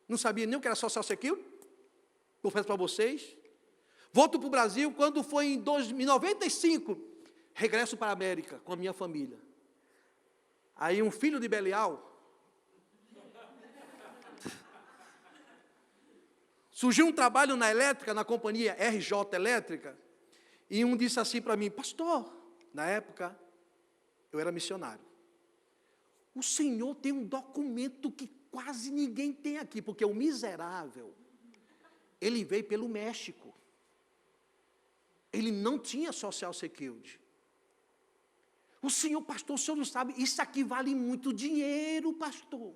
não sabia nem o que era Social Security, confesso para vocês. Volto para o Brasil, quando foi em 95, regresso para a América com a minha família. Aí um filho de Belial, surgiu um trabalho na elétrica, na companhia RJ Elétrica, e um disse assim para mim, pastor, na época eu era missionário. O senhor tem um documento que quase ninguém tem aqui, porque o miserável, ele veio pelo México. Ele não tinha Social Security. O senhor, pastor, o senhor não sabe, isso aqui vale muito dinheiro, pastor.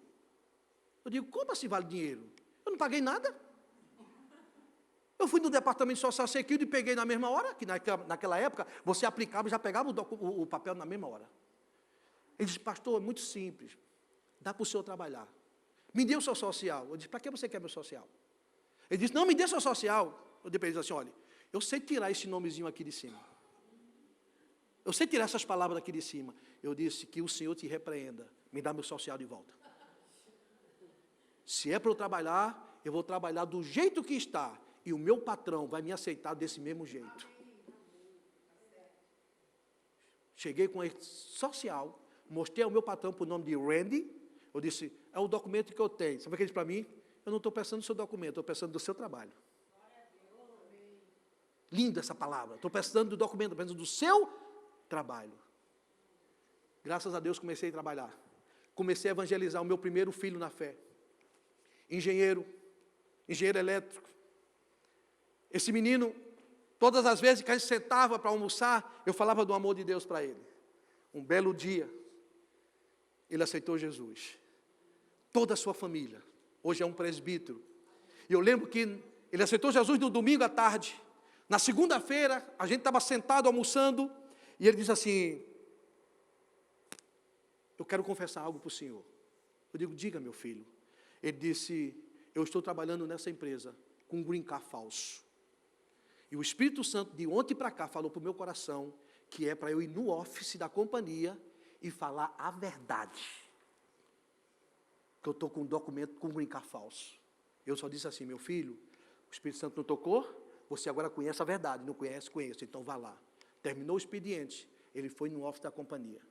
Eu digo, como assim vale dinheiro? Eu não paguei nada. Eu fui no departamento de Social Security e peguei na mesma hora, que naquela época você aplicava e já pegava o papel na mesma hora. Ele disse, pastor, é muito simples, dá para o senhor trabalhar. Me dê o seu social. Eu disse, para que você quer meu social? Ele disse, não, me dê seu social. Eu disse para ele assim, olha, eu sei tirar esse nomezinho aqui de cima. Eu sei tirar essas palavras aqui de cima. Eu disse, que o Senhor te repreenda, me dá meu social de volta. Se é para eu trabalhar, eu vou trabalhar do jeito que está. E o meu patrão vai me aceitar desse mesmo jeito. Cheguei com esse social, mostrei ao meu patrão por nome de Randy. Eu disse, é o documento que eu tenho. Sabe o que ele disse para mim? Eu não estou pensando do seu documento, estou pensando do seu trabalho. Linda essa palavra. Estou pensando do documento, estou pensando do seu trabalho. Graças a Deus comecei a trabalhar. Comecei a evangelizar o meu primeiro filho na fé. Engenheiro elétrico. Esse menino, todas as vezes que a gente sentava para almoçar, eu falava do amor de Deus para ele. Um belo dia, ele aceitou Jesus. Toda a sua família. Hoje é um presbítero. E eu lembro que ele aceitou Jesus no domingo à tarde. Na segunda-feira, a gente estava sentado almoçando, e ele disse assim, eu quero confessar algo para o senhor. Eu digo, diga, meu filho. Ele disse, eu estou trabalhando nessa empresa com um green card falso. E o Espírito Santo, de ontem para cá, falou para o meu coração, que é para eu ir no office da companhia e falar a verdade. Que eu estou com um documento com um green card falso. Eu só disse assim, meu filho, o Espírito Santo não tocou, você agora conhece a verdade, não conhece, conheço, então vá lá. Terminou o expediente, ele foi no office da companhia.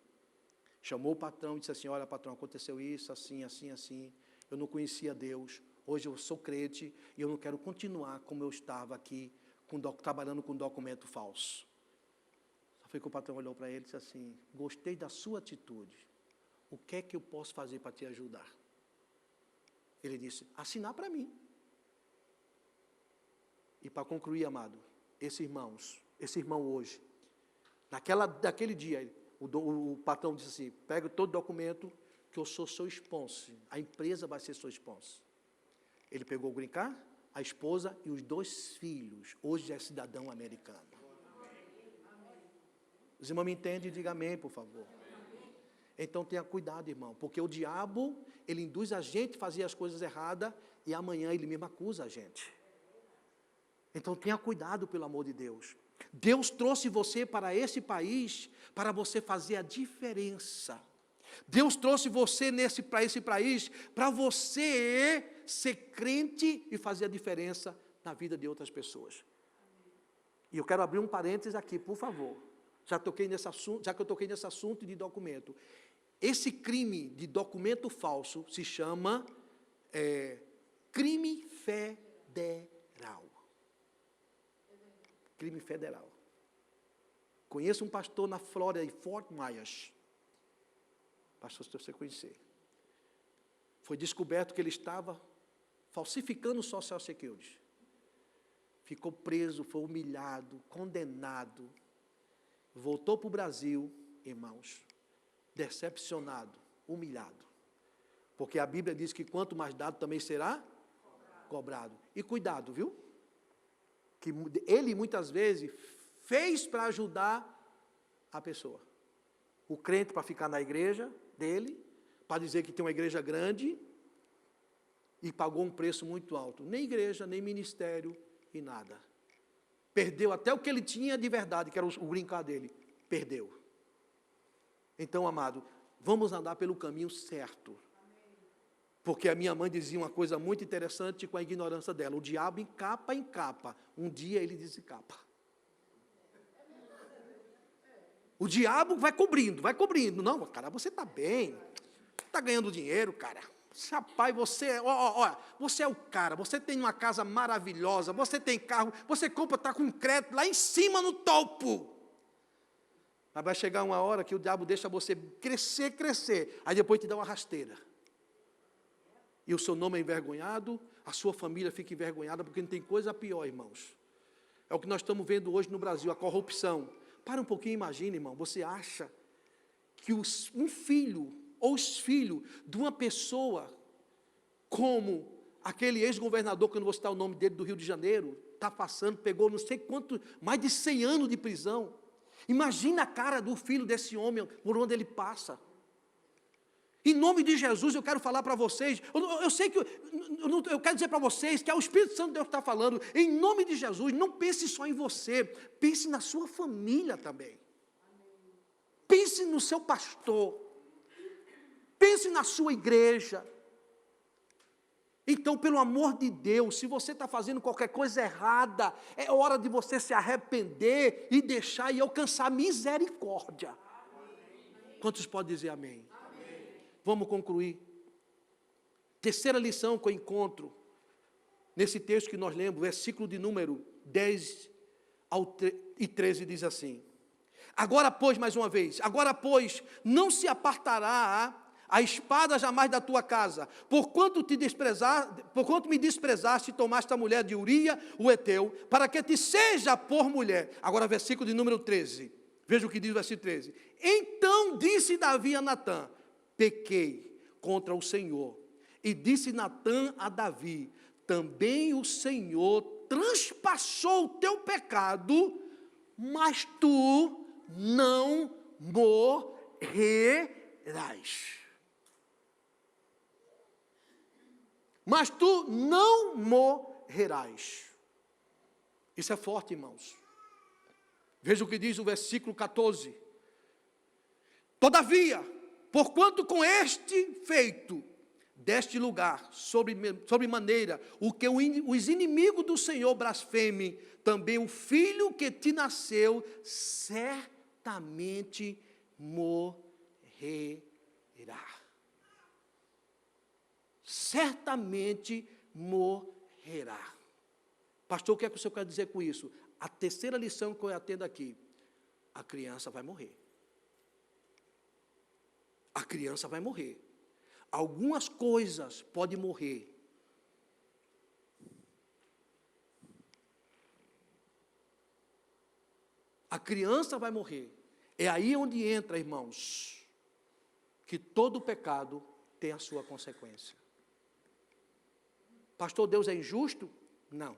Chamou o patrão e disse assim, olha patrão, aconteceu isso, assim, assim, assim. Eu não conhecia Deus, hoje eu sou crente e eu não quero continuar como eu estava aqui, trabalhando com documento falso. Só foi que o patrão olhou para ele e disse assim, gostei da sua atitude, o que é que eu posso fazer para te ajudar? Ele disse, assinar para mim. E para concluir, amado, esse irmão hoje, naquele dia, o patrão disse assim, pega todo o documento, que eu sou seu sponsor, a empresa vai ser seu sponsor. Ele pegou o green card, a esposa e os 2 filhos, hoje é cidadão americano. Os irmãos me entendem? Diga amém, por favor. Então tenha cuidado, irmão, porque o diabo, ele induz a gente a fazer as coisas erradas, e amanhã ele mesmo acusa a gente. Então tenha cuidado, pelo amor de Deus. Deus trouxe você para esse país, para você fazer a diferença. Deus trouxe você para esse país, para você ser crente e fazer a diferença na vida de outras pessoas. E eu quero abrir um parênteses aqui, por favor. Já que eu toquei nesse assunto de documento. Esse crime de documento falso se chama crime federal. Crime federal. Conheço um pastor na Flórida, em Fort Myers. Pastor, se você conhecer. Foi descoberto que ele estava falsificando o Social Security. Ficou preso, foi humilhado, condenado. Voltou para o Brasil, irmãos, decepcionado, humilhado. Porque a Bíblia diz que quanto mais dado também será cobrado. E cuidado, viu? Que ele muitas vezes fez para ajudar a pessoa. O crente para ficar na igreja dele, para dizer que tem uma igreja grande, e pagou um preço muito alto. Nem igreja, nem ministério e nada. Perdeu até o que ele tinha de verdade, que era o green card dele. Perdeu. Então, amado, vamos andar pelo caminho certo. Porque a minha mãe dizia uma coisa muito interessante com a ignorância dela. O diabo encapa, encapa. Um dia ele desencapa. O diabo vai cobrindo, vai cobrindo. Não, cara, você está bem. Está ganhando dinheiro, cara. Rapaz, você é o cara. Você tem uma casa maravilhosa. Você tem carro. Você compra, está com crédito lá em cima no topo. Mas vai chegar uma hora que o diabo deixa você crescer, crescer. Aí depois te dá uma rasteira. E o seu nome é envergonhado, a sua família fica envergonhada, porque não tem coisa pior, irmãos. É o que nós estamos vendo hoje no Brasil, a corrupção. Para um pouquinho, imagine, irmão, você acha que um filho ou os filhos de uma pessoa como aquele ex-governador, que eu não vou citar o nome dele, do Rio de Janeiro, está passando, pegou não sei quanto, mais de 100 anos de prisão. Imagina a cara do filho desse homem, por onde ele passa. Em nome de Jesus, eu quero falar para vocês, eu sei que, eu quero dizer para vocês que é o Espírito Santo de Deus que está falando, em nome de Jesus, não pense só em você, pense na sua família também. Pense no seu pastor, pense na sua igreja. Então, pelo amor de Deus, se você está fazendo qualquer coisa errada, é hora de você se arrepender e deixar e alcançar misericórdia. Quantos podem dizer amém? Vamos concluir. Terceira lição que eu encontro nesse texto que nós lemos, versículo de número 10 e 13, diz assim: agora, pois, mais uma vez, agora, pois, não se apartará a espada jamais da tua casa, porquanto me desprezaste e tomaste a mulher de Uria, o Eteu, para que te seja por mulher. Agora, versículo de número 13, veja o que diz o versículo 13. Então disse Davi a Natã: pequei contra o Senhor. E disse Natã a Davi: também o Senhor transpassou o teu pecado, mas tu não morrerás. Mas tu não morrerás. Isso é forte, irmãos. Veja o que diz o versículo 14. Todavia, porquanto com este feito deste lugar, sobre maneira, o que os inimigos do Senhor blasfemem, também o filho que te nasceu, certamente morrerá. Certamente morrerá. Pastor, o que é que o senhor quer dizer com isso? A terceira lição que eu atendo aqui: a criança vai morrer. A criança vai morrer. Algumas coisas podem morrer. A criança vai morrer. É aí onde entra, irmãos, que todo pecado tem a sua consequência. Pastor, Deus é injusto? Não.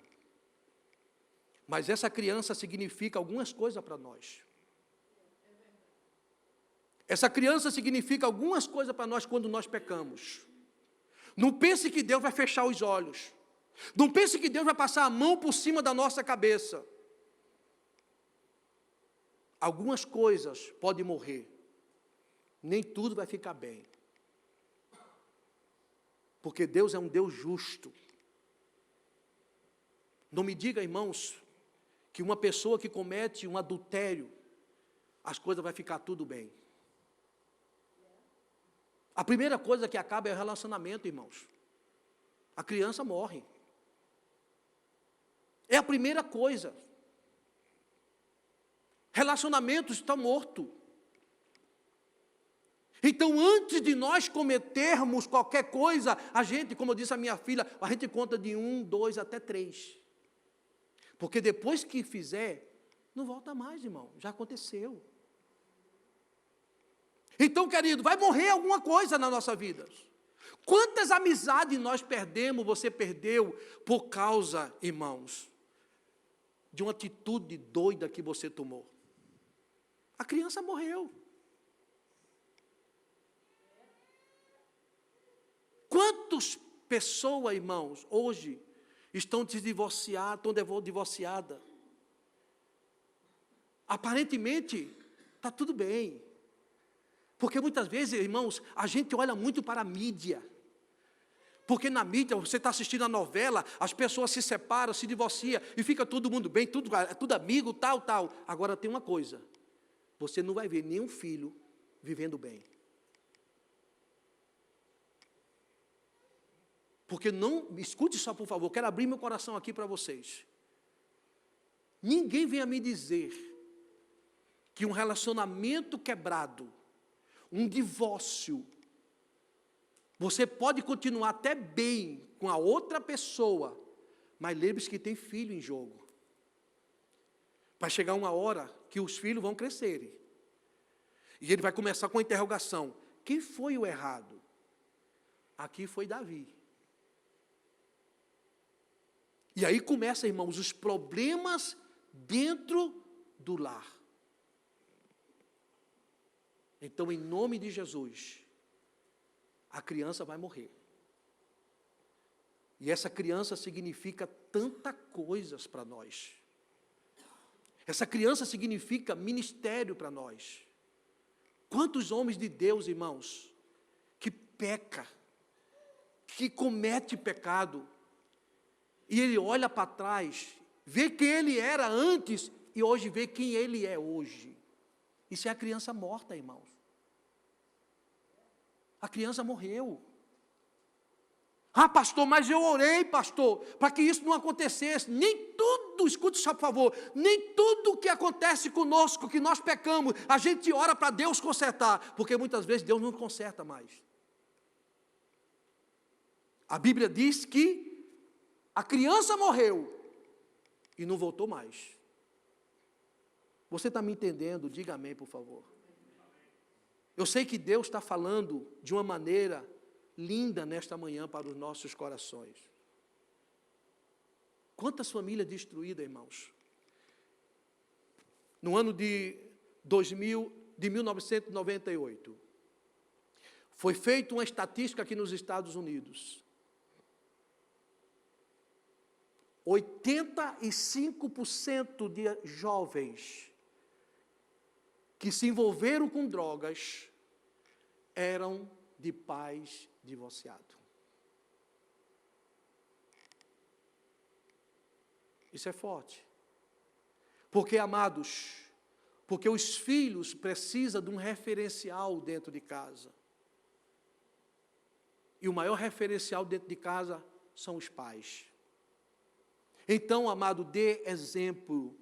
Mas essa criança significa algumas coisas para nós. Essa criança significa algumas coisas para nós quando nós pecamos. Não pense que Deus vai fechar os olhos. Não pense que Deus vai passar a mão por cima da nossa cabeça. Algumas coisas podem morrer. Nem tudo vai ficar bem. Porque Deus é um Deus justo. Não me diga, irmãos, que uma pessoa que comete um adultério, as coisas vão ficar tudo bem. A primeira coisa que acaba é o relacionamento, irmãos. A criança morre. É a primeira coisa. Relacionamentos estão mortos. Então, antes de nós cometermos qualquer coisa, a gente, como disse a minha filha, a gente conta de 1, 2 até 3. Porque depois que fizer, não volta mais, irmão. Já aconteceu. Então, querido, vai morrer alguma coisa na nossa vida. Quantas amizades nós perdemos, você perdeu, por causa, irmãos, de uma atitude doida que você tomou? A criança morreu. Quantas pessoas, irmãos, hoje estão divorciadas, estão divorciadas? Aparentemente, está tudo bem. Porque muitas vezes, irmãos, a gente olha muito para a mídia. Porque na mídia, você está assistindo a novela, as pessoas se separam, se divorciam, e fica todo mundo bem, tudo amigo, tal. Agora tem uma coisa, você não vai ver nenhum filho vivendo bem. Porque não, escute só por favor, quero abrir meu coração aqui para vocês. Ninguém venha me dizer que um relacionamento quebrado, um divórcio, você pode continuar até bem com a outra pessoa, mas lembre-se que tem filho em jogo. Vai chegar uma hora que os filhos vão crescerem. E ele vai começar com a interrogação: quem foi o errado? Aqui foi Davi. E aí começa, irmãos, os problemas dentro do lar. Então, em nome de Jesus, a criança vai morrer. E essa criança significa tantas coisas para nós. Essa criança significa ministério para nós. Quantos homens de Deus, irmãos, que peca, que comete pecado, e ele olha para trás, vê quem ele era antes e hoje vê quem ele é hoje. Isso é a criança morta, irmãos. A criança morreu. Ah, pastor, mas eu orei, pastor, para que isso não acontecesse. Nem tudo, escute só por favor, nem tudo que acontece conosco, que nós pecamos, a gente ora para Deus consertar, porque muitas vezes Deus não conserta mais. A Bíblia diz que a criança morreu e não voltou mais. Você está me entendendo? Diga amém, por favor. Eu sei que Deus está falando de uma maneira linda nesta manhã para os nossos corações. Quantas famílias destruídas, irmãos? No ano de 1998, foi feita uma estatística aqui nos Estados Unidos. 85% de jovens que se envolveram com drogas eram de pais divorciados. Isso é forte. Porque, amados, porque os filhos precisam de um referencial dentro de casa. E o maior referencial dentro de casa são os pais. Então, amado, dê exemplo.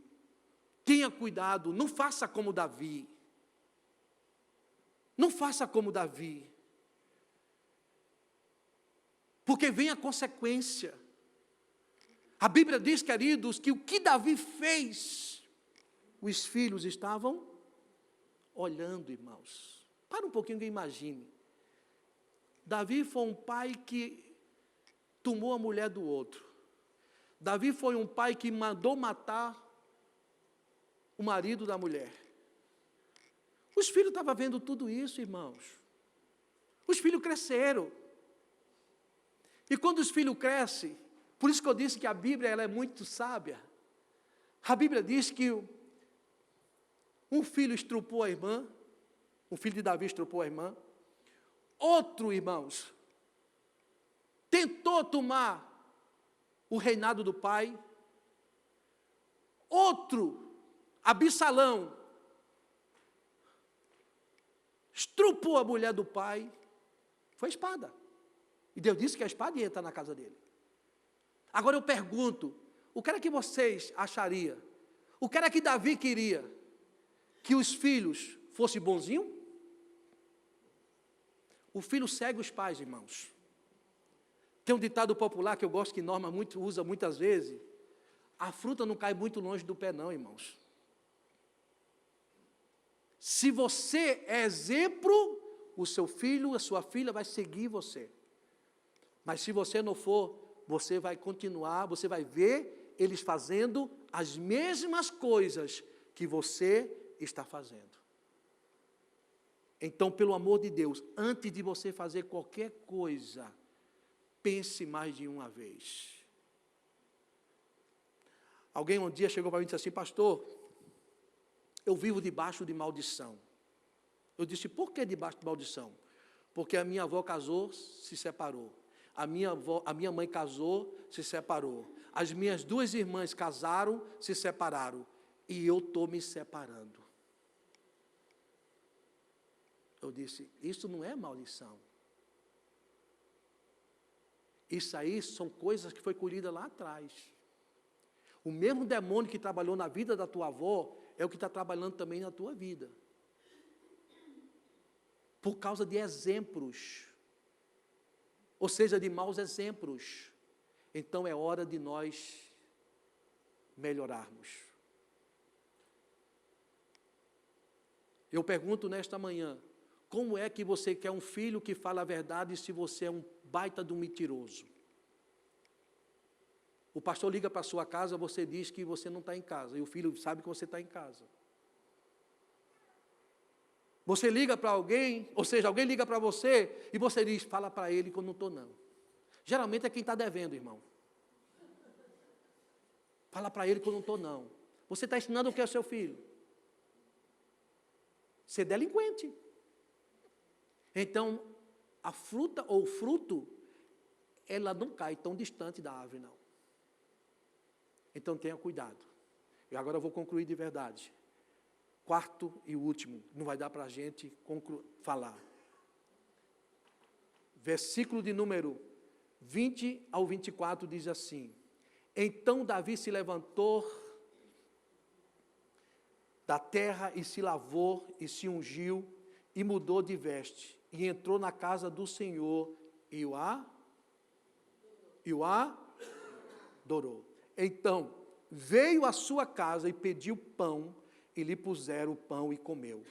Tenha cuidado, não faça como Davi. Não faça como Davi. Porque vem a consequência. A Bíblia diz, queridos, que o que Davi fez, os filhos estavam olhando, irmãos. Para um pouquinho e imagine. Davi foi um pai que tomou a mulher do outro. Davi foi um pai que mandou matar o marido da mulher. Os filhos estavam vendo tudo isso, irmãos. Os filhos cresceram. E quando os filhos crescem, por isso que eu disse que a Bíblia ela é muito sábia. A Bíblia diz que um filho estrupou a irmã, um filho de Davi estrupou a irmã. Outro, irmãos, tentou tomar o reinado do pai. Outro, Absalão, estrupou a mulher do pai. Foi espada. E Deus disse que a espada ia entrar na casa dele. Agora eu pergunto, o que era que vocês achariam? O que era que Davi queria? Que os filhos fossem bonzinhos? O filho segue os pais, irmãos. Tem um ditado popular que eu gosto, que Norma usa muitas vezes. A fruta não cai muito longe do pé não, irmãos. Se você é exemplo, o seu filho, a sua filha vai seguir você. Mas se você não for, você vai continuar, você vai ver eles fazendo as mesmas coisas que você está fazendo. Então, pelo amor de Deus, antes de você fazer qualquer coisa, pense mais de uma vez. Alguém um dia chegou para mim e disse assim: pastor, eu vivo debaixo de maldição. Eu disse: por que debaixo de maldição? Porque a minha avó casou, se separou. A minha mãe casou, se separou. As minhas duas irmãs casaram, se separaram. E eu estou me separando. Eu disse: isso não é maldição. Isso aí são coisas que foi colhida lá atrás. O mesmo demônio que trabalhou na vida da tua avó é o que está trabalhando também na tua vida. Por causa de exemplos. Ou seja, de maus exemplos. Então é hora de nós melhorarmos. Eu pergunto nesta manhã, como é que você quer um filho que fala a verdade se você é um baita de um mentiroso? O pastor liga para a sua casa, você diz que você não está em casa, e o filho sabe que você está em casa. Você liga para alguém, ou seja, alguém liga para você, e você diz, fala para ele que eu não estou não. Geralmente é quem está devendo, irmão. Fala para ele que eu não estou não. Você está ensinando o que é o seu filho? Ser delinquente. Então, a fruta ou o fruto, ela não cai tão distante da árvore, não. Então, tenha cuidado. E agora eu vou concluir de verdade. Quarto e último, não vai dar para a gente falar. Versículo de número 20 ao 24 diz assim: Então Davi se levantou da terra e se lavou e se ungiu e mudou de veste e entrou na casa do Senhor e o adorou. Então veio à sua casa e pediu pão e lhe puseram o pão e comeu.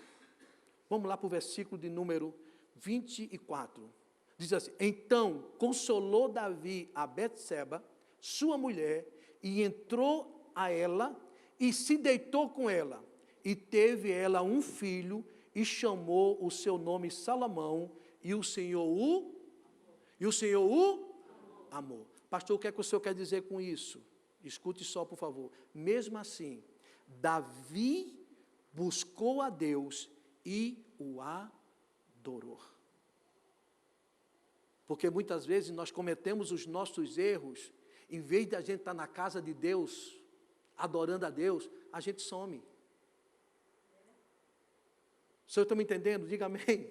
Vamos lá para o versículo de número 24. Diz assim: Então consolou Davi a Betseba, sua mulher, e entrou a ela e se deitou com ela. E teve ela um filho e chamou o seu nome Salomão, e o Senhor o amou. Pastor, o que é que o senhor quer dizer com isso? Escute só, por favor. Mesmo assim, Davi buscou a Deus e o adorou. Porque muitas vezes nós cometemos os nossos erros, em vez de a gente estar na casa de Deus, adorando a Deus, a gente some. O senhor está me entendendo? Diga amém.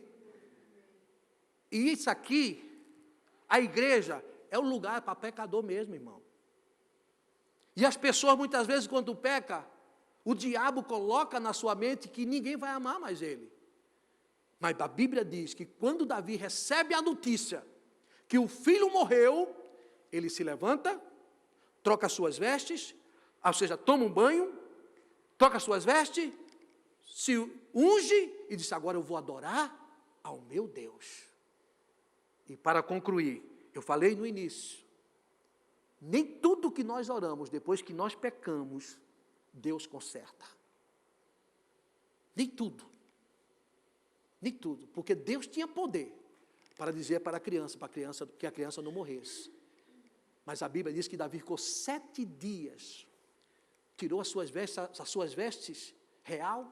E isso aqui, a igreja, é um lugar para pecador mesmo, irmão. E as pessoas, muitas vezes, quando pecam, o diabo coloca na sua mente que ninguém vai amar mais ele. Mas a Bíblia diz que quando Davi recebe a notícia que o filho morreu, ele se levanta, troca suas vestes, ou seja, toma um banho, troca suas vestes, se unge e diz: agora eu vou adorar ao meu Deus. E para concluir, eu falei no início, nem tudo que nós oramos depois que nós pecamos, Deus conserta. Nem tudo. Nem tudo. Porque Deus tinha poder para dizer para a criança que a criança não morresse. Mas a Bíblia diz que Davi ficou 7 dias, tirou as suas vestes real,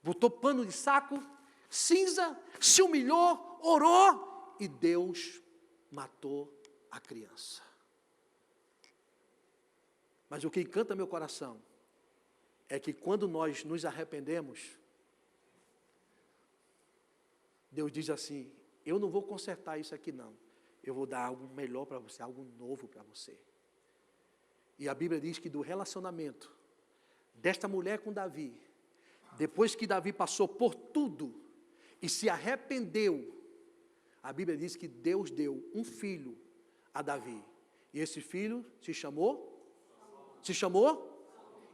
botou pano de saco, cinza, se humilhou, orou, e Deus matou a criança. Mas o que encanta meu coração é que quando nós nos arrependemos, Deus diz assim: eu não vou consertar isso aqui não, eu vou dar algo melhor para você, algo novo para você. E a Bíblia diz que do relacionamento desta mulher com Davi, depois que Davi passou por tudo e se arrependeu, a Bíblia diz que Deus deu um filho a Davi. E esse filho se chamou?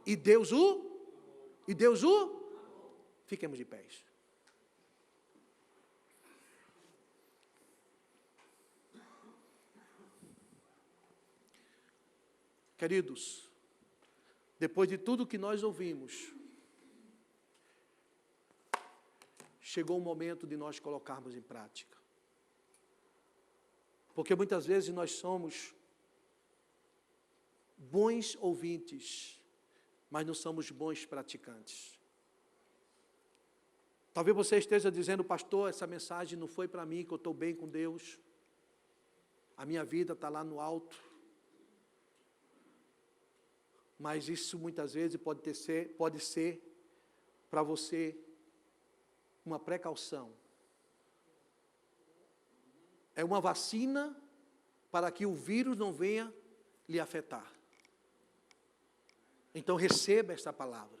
E Deus Fiquemos de pés. Queridos, depois de tudo que nós ouvimos, chegou o momento de nós colocarmos em prática. Porque muitas vezes nós somos bons ouvintes, mas não somos bons praticantes. Talvez você esteja dizendo: pastor, essa mensagem não foi para mim, que eu estou bem com Deus, a minha vida está lá no alto. Mas isso muitas vezes pode ser para você uma precaução. É uma vacina para que o vírus não venha lhe afetar. Então receba esta palavra.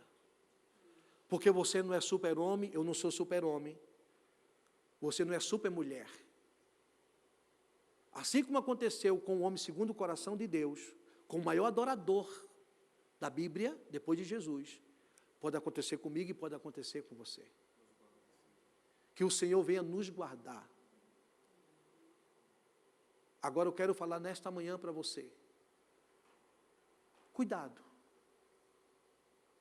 Porque você não é super-homem, eu não sou super-homem. Você não é super-mulher. Assim como aconteceu com o homem segundo o coração de Deus, com o maior adorador da Bíblia, depois de Jesus, pode acontecer comigo e pode acontecer com você. Que o Senhor venha nos guardar. Agora eu quero falar nesta manhã para você. Cuidado.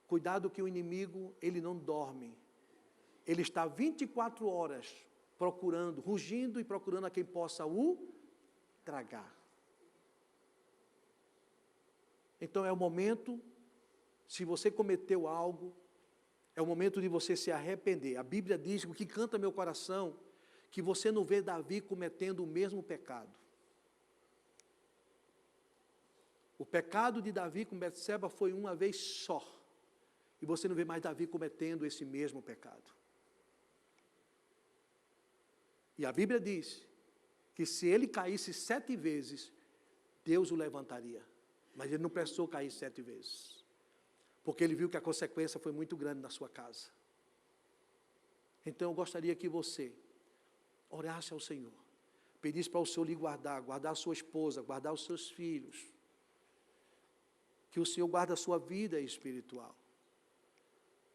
Cuidado que o inimigo, ele não dorme. Ele está 24 horas procurando, rugindo e procurando a quem possa o tragar. Então é o momento, se você cometeu algo, é o momento de você se arrepender. A Bíblia diz, o que canta meu coração, que você não vê Davi cometendo o mesmo pecado. O pecado de Davi com Betseba foi uma vez só. E você não vê mais Davi cometendo esse mesmo pecado. E a Bíblia diz que se ele caísse 7 vezes, Deus o levantaria. Mas ele não precisou cair 7 vezes. Porque ele viu que a consequência foi muito grande na sua casa. Então eu gostaria que você orasse ao Senhor. Pedisse para o Senhor lhe guardar, guardar a sua esposa, guardar os seus filhos. Que o Senhor guarde a sua vida espiritual.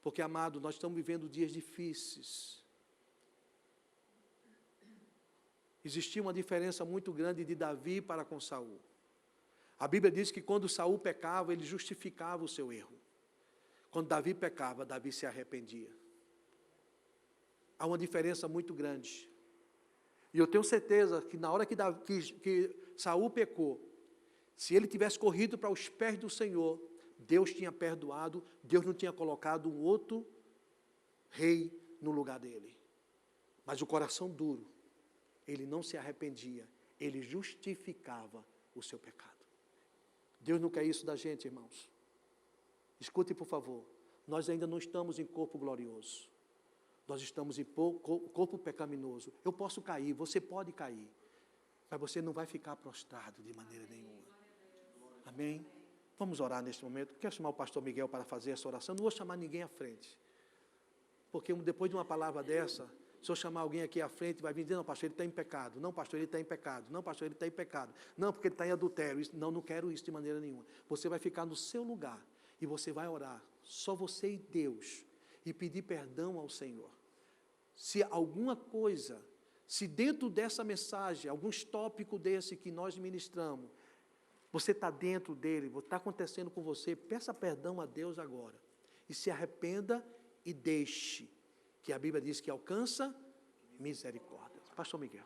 Porque, amado, nós estamos vivendo dias difíceis. Existia uma diferença muito grande de Davi para com Saul. A Bíblia diz que quando Saul pecava, ele justificava o seu erro. Quando Davi pecava, Davi se arrependia. Há uma diferença muito grande. E eu tenho certeza que na hora que Saul pecou, se ele tivesse corrido para os pés do Senhor, Deus tinha perdoado, Deus não tinha colocado um outro rei no lugar dele. Mas o coração duro, ele não se arrependia, ele justificava o seu pecado. Deus não quer isso da gente, irmãos. Escute, por favor, nós ainda não estamos em corpo glorioso. Nós estamos em corpo pecaminoso. Eu posso cair, você pode cair, mas você não vai ficar prostrado de maneira nenhuma. Amém? Vamos orar neste momento. Quero chamar o pastor Miguel para fazer essa oração. Não vou chamar ninguém à frente. Porque depois de uma palavra dessa, se eu chamar alguém aqui à frente, vai vir dizer, não, pastor, ele está em pecado. Não, pastor, ele está em pecado. Não, pastor, ele está em pecado. Não, porque ele está em adultério. Não, não quero isso de maneira nenhuma. Você vai ficar no seu lugar e você vai orar, só você e Deus, e pedir perdão ao Senhor. Se alguma coisa, se dentro dessa mensagem, alguns tópicos desse que nós ministramos, você está dentro dele, está acontecendo com você, peça perdão a Deus agora. E se arrependa e deixe, que a Bíblia diz que alcança misericórdia. Pastor Miguel.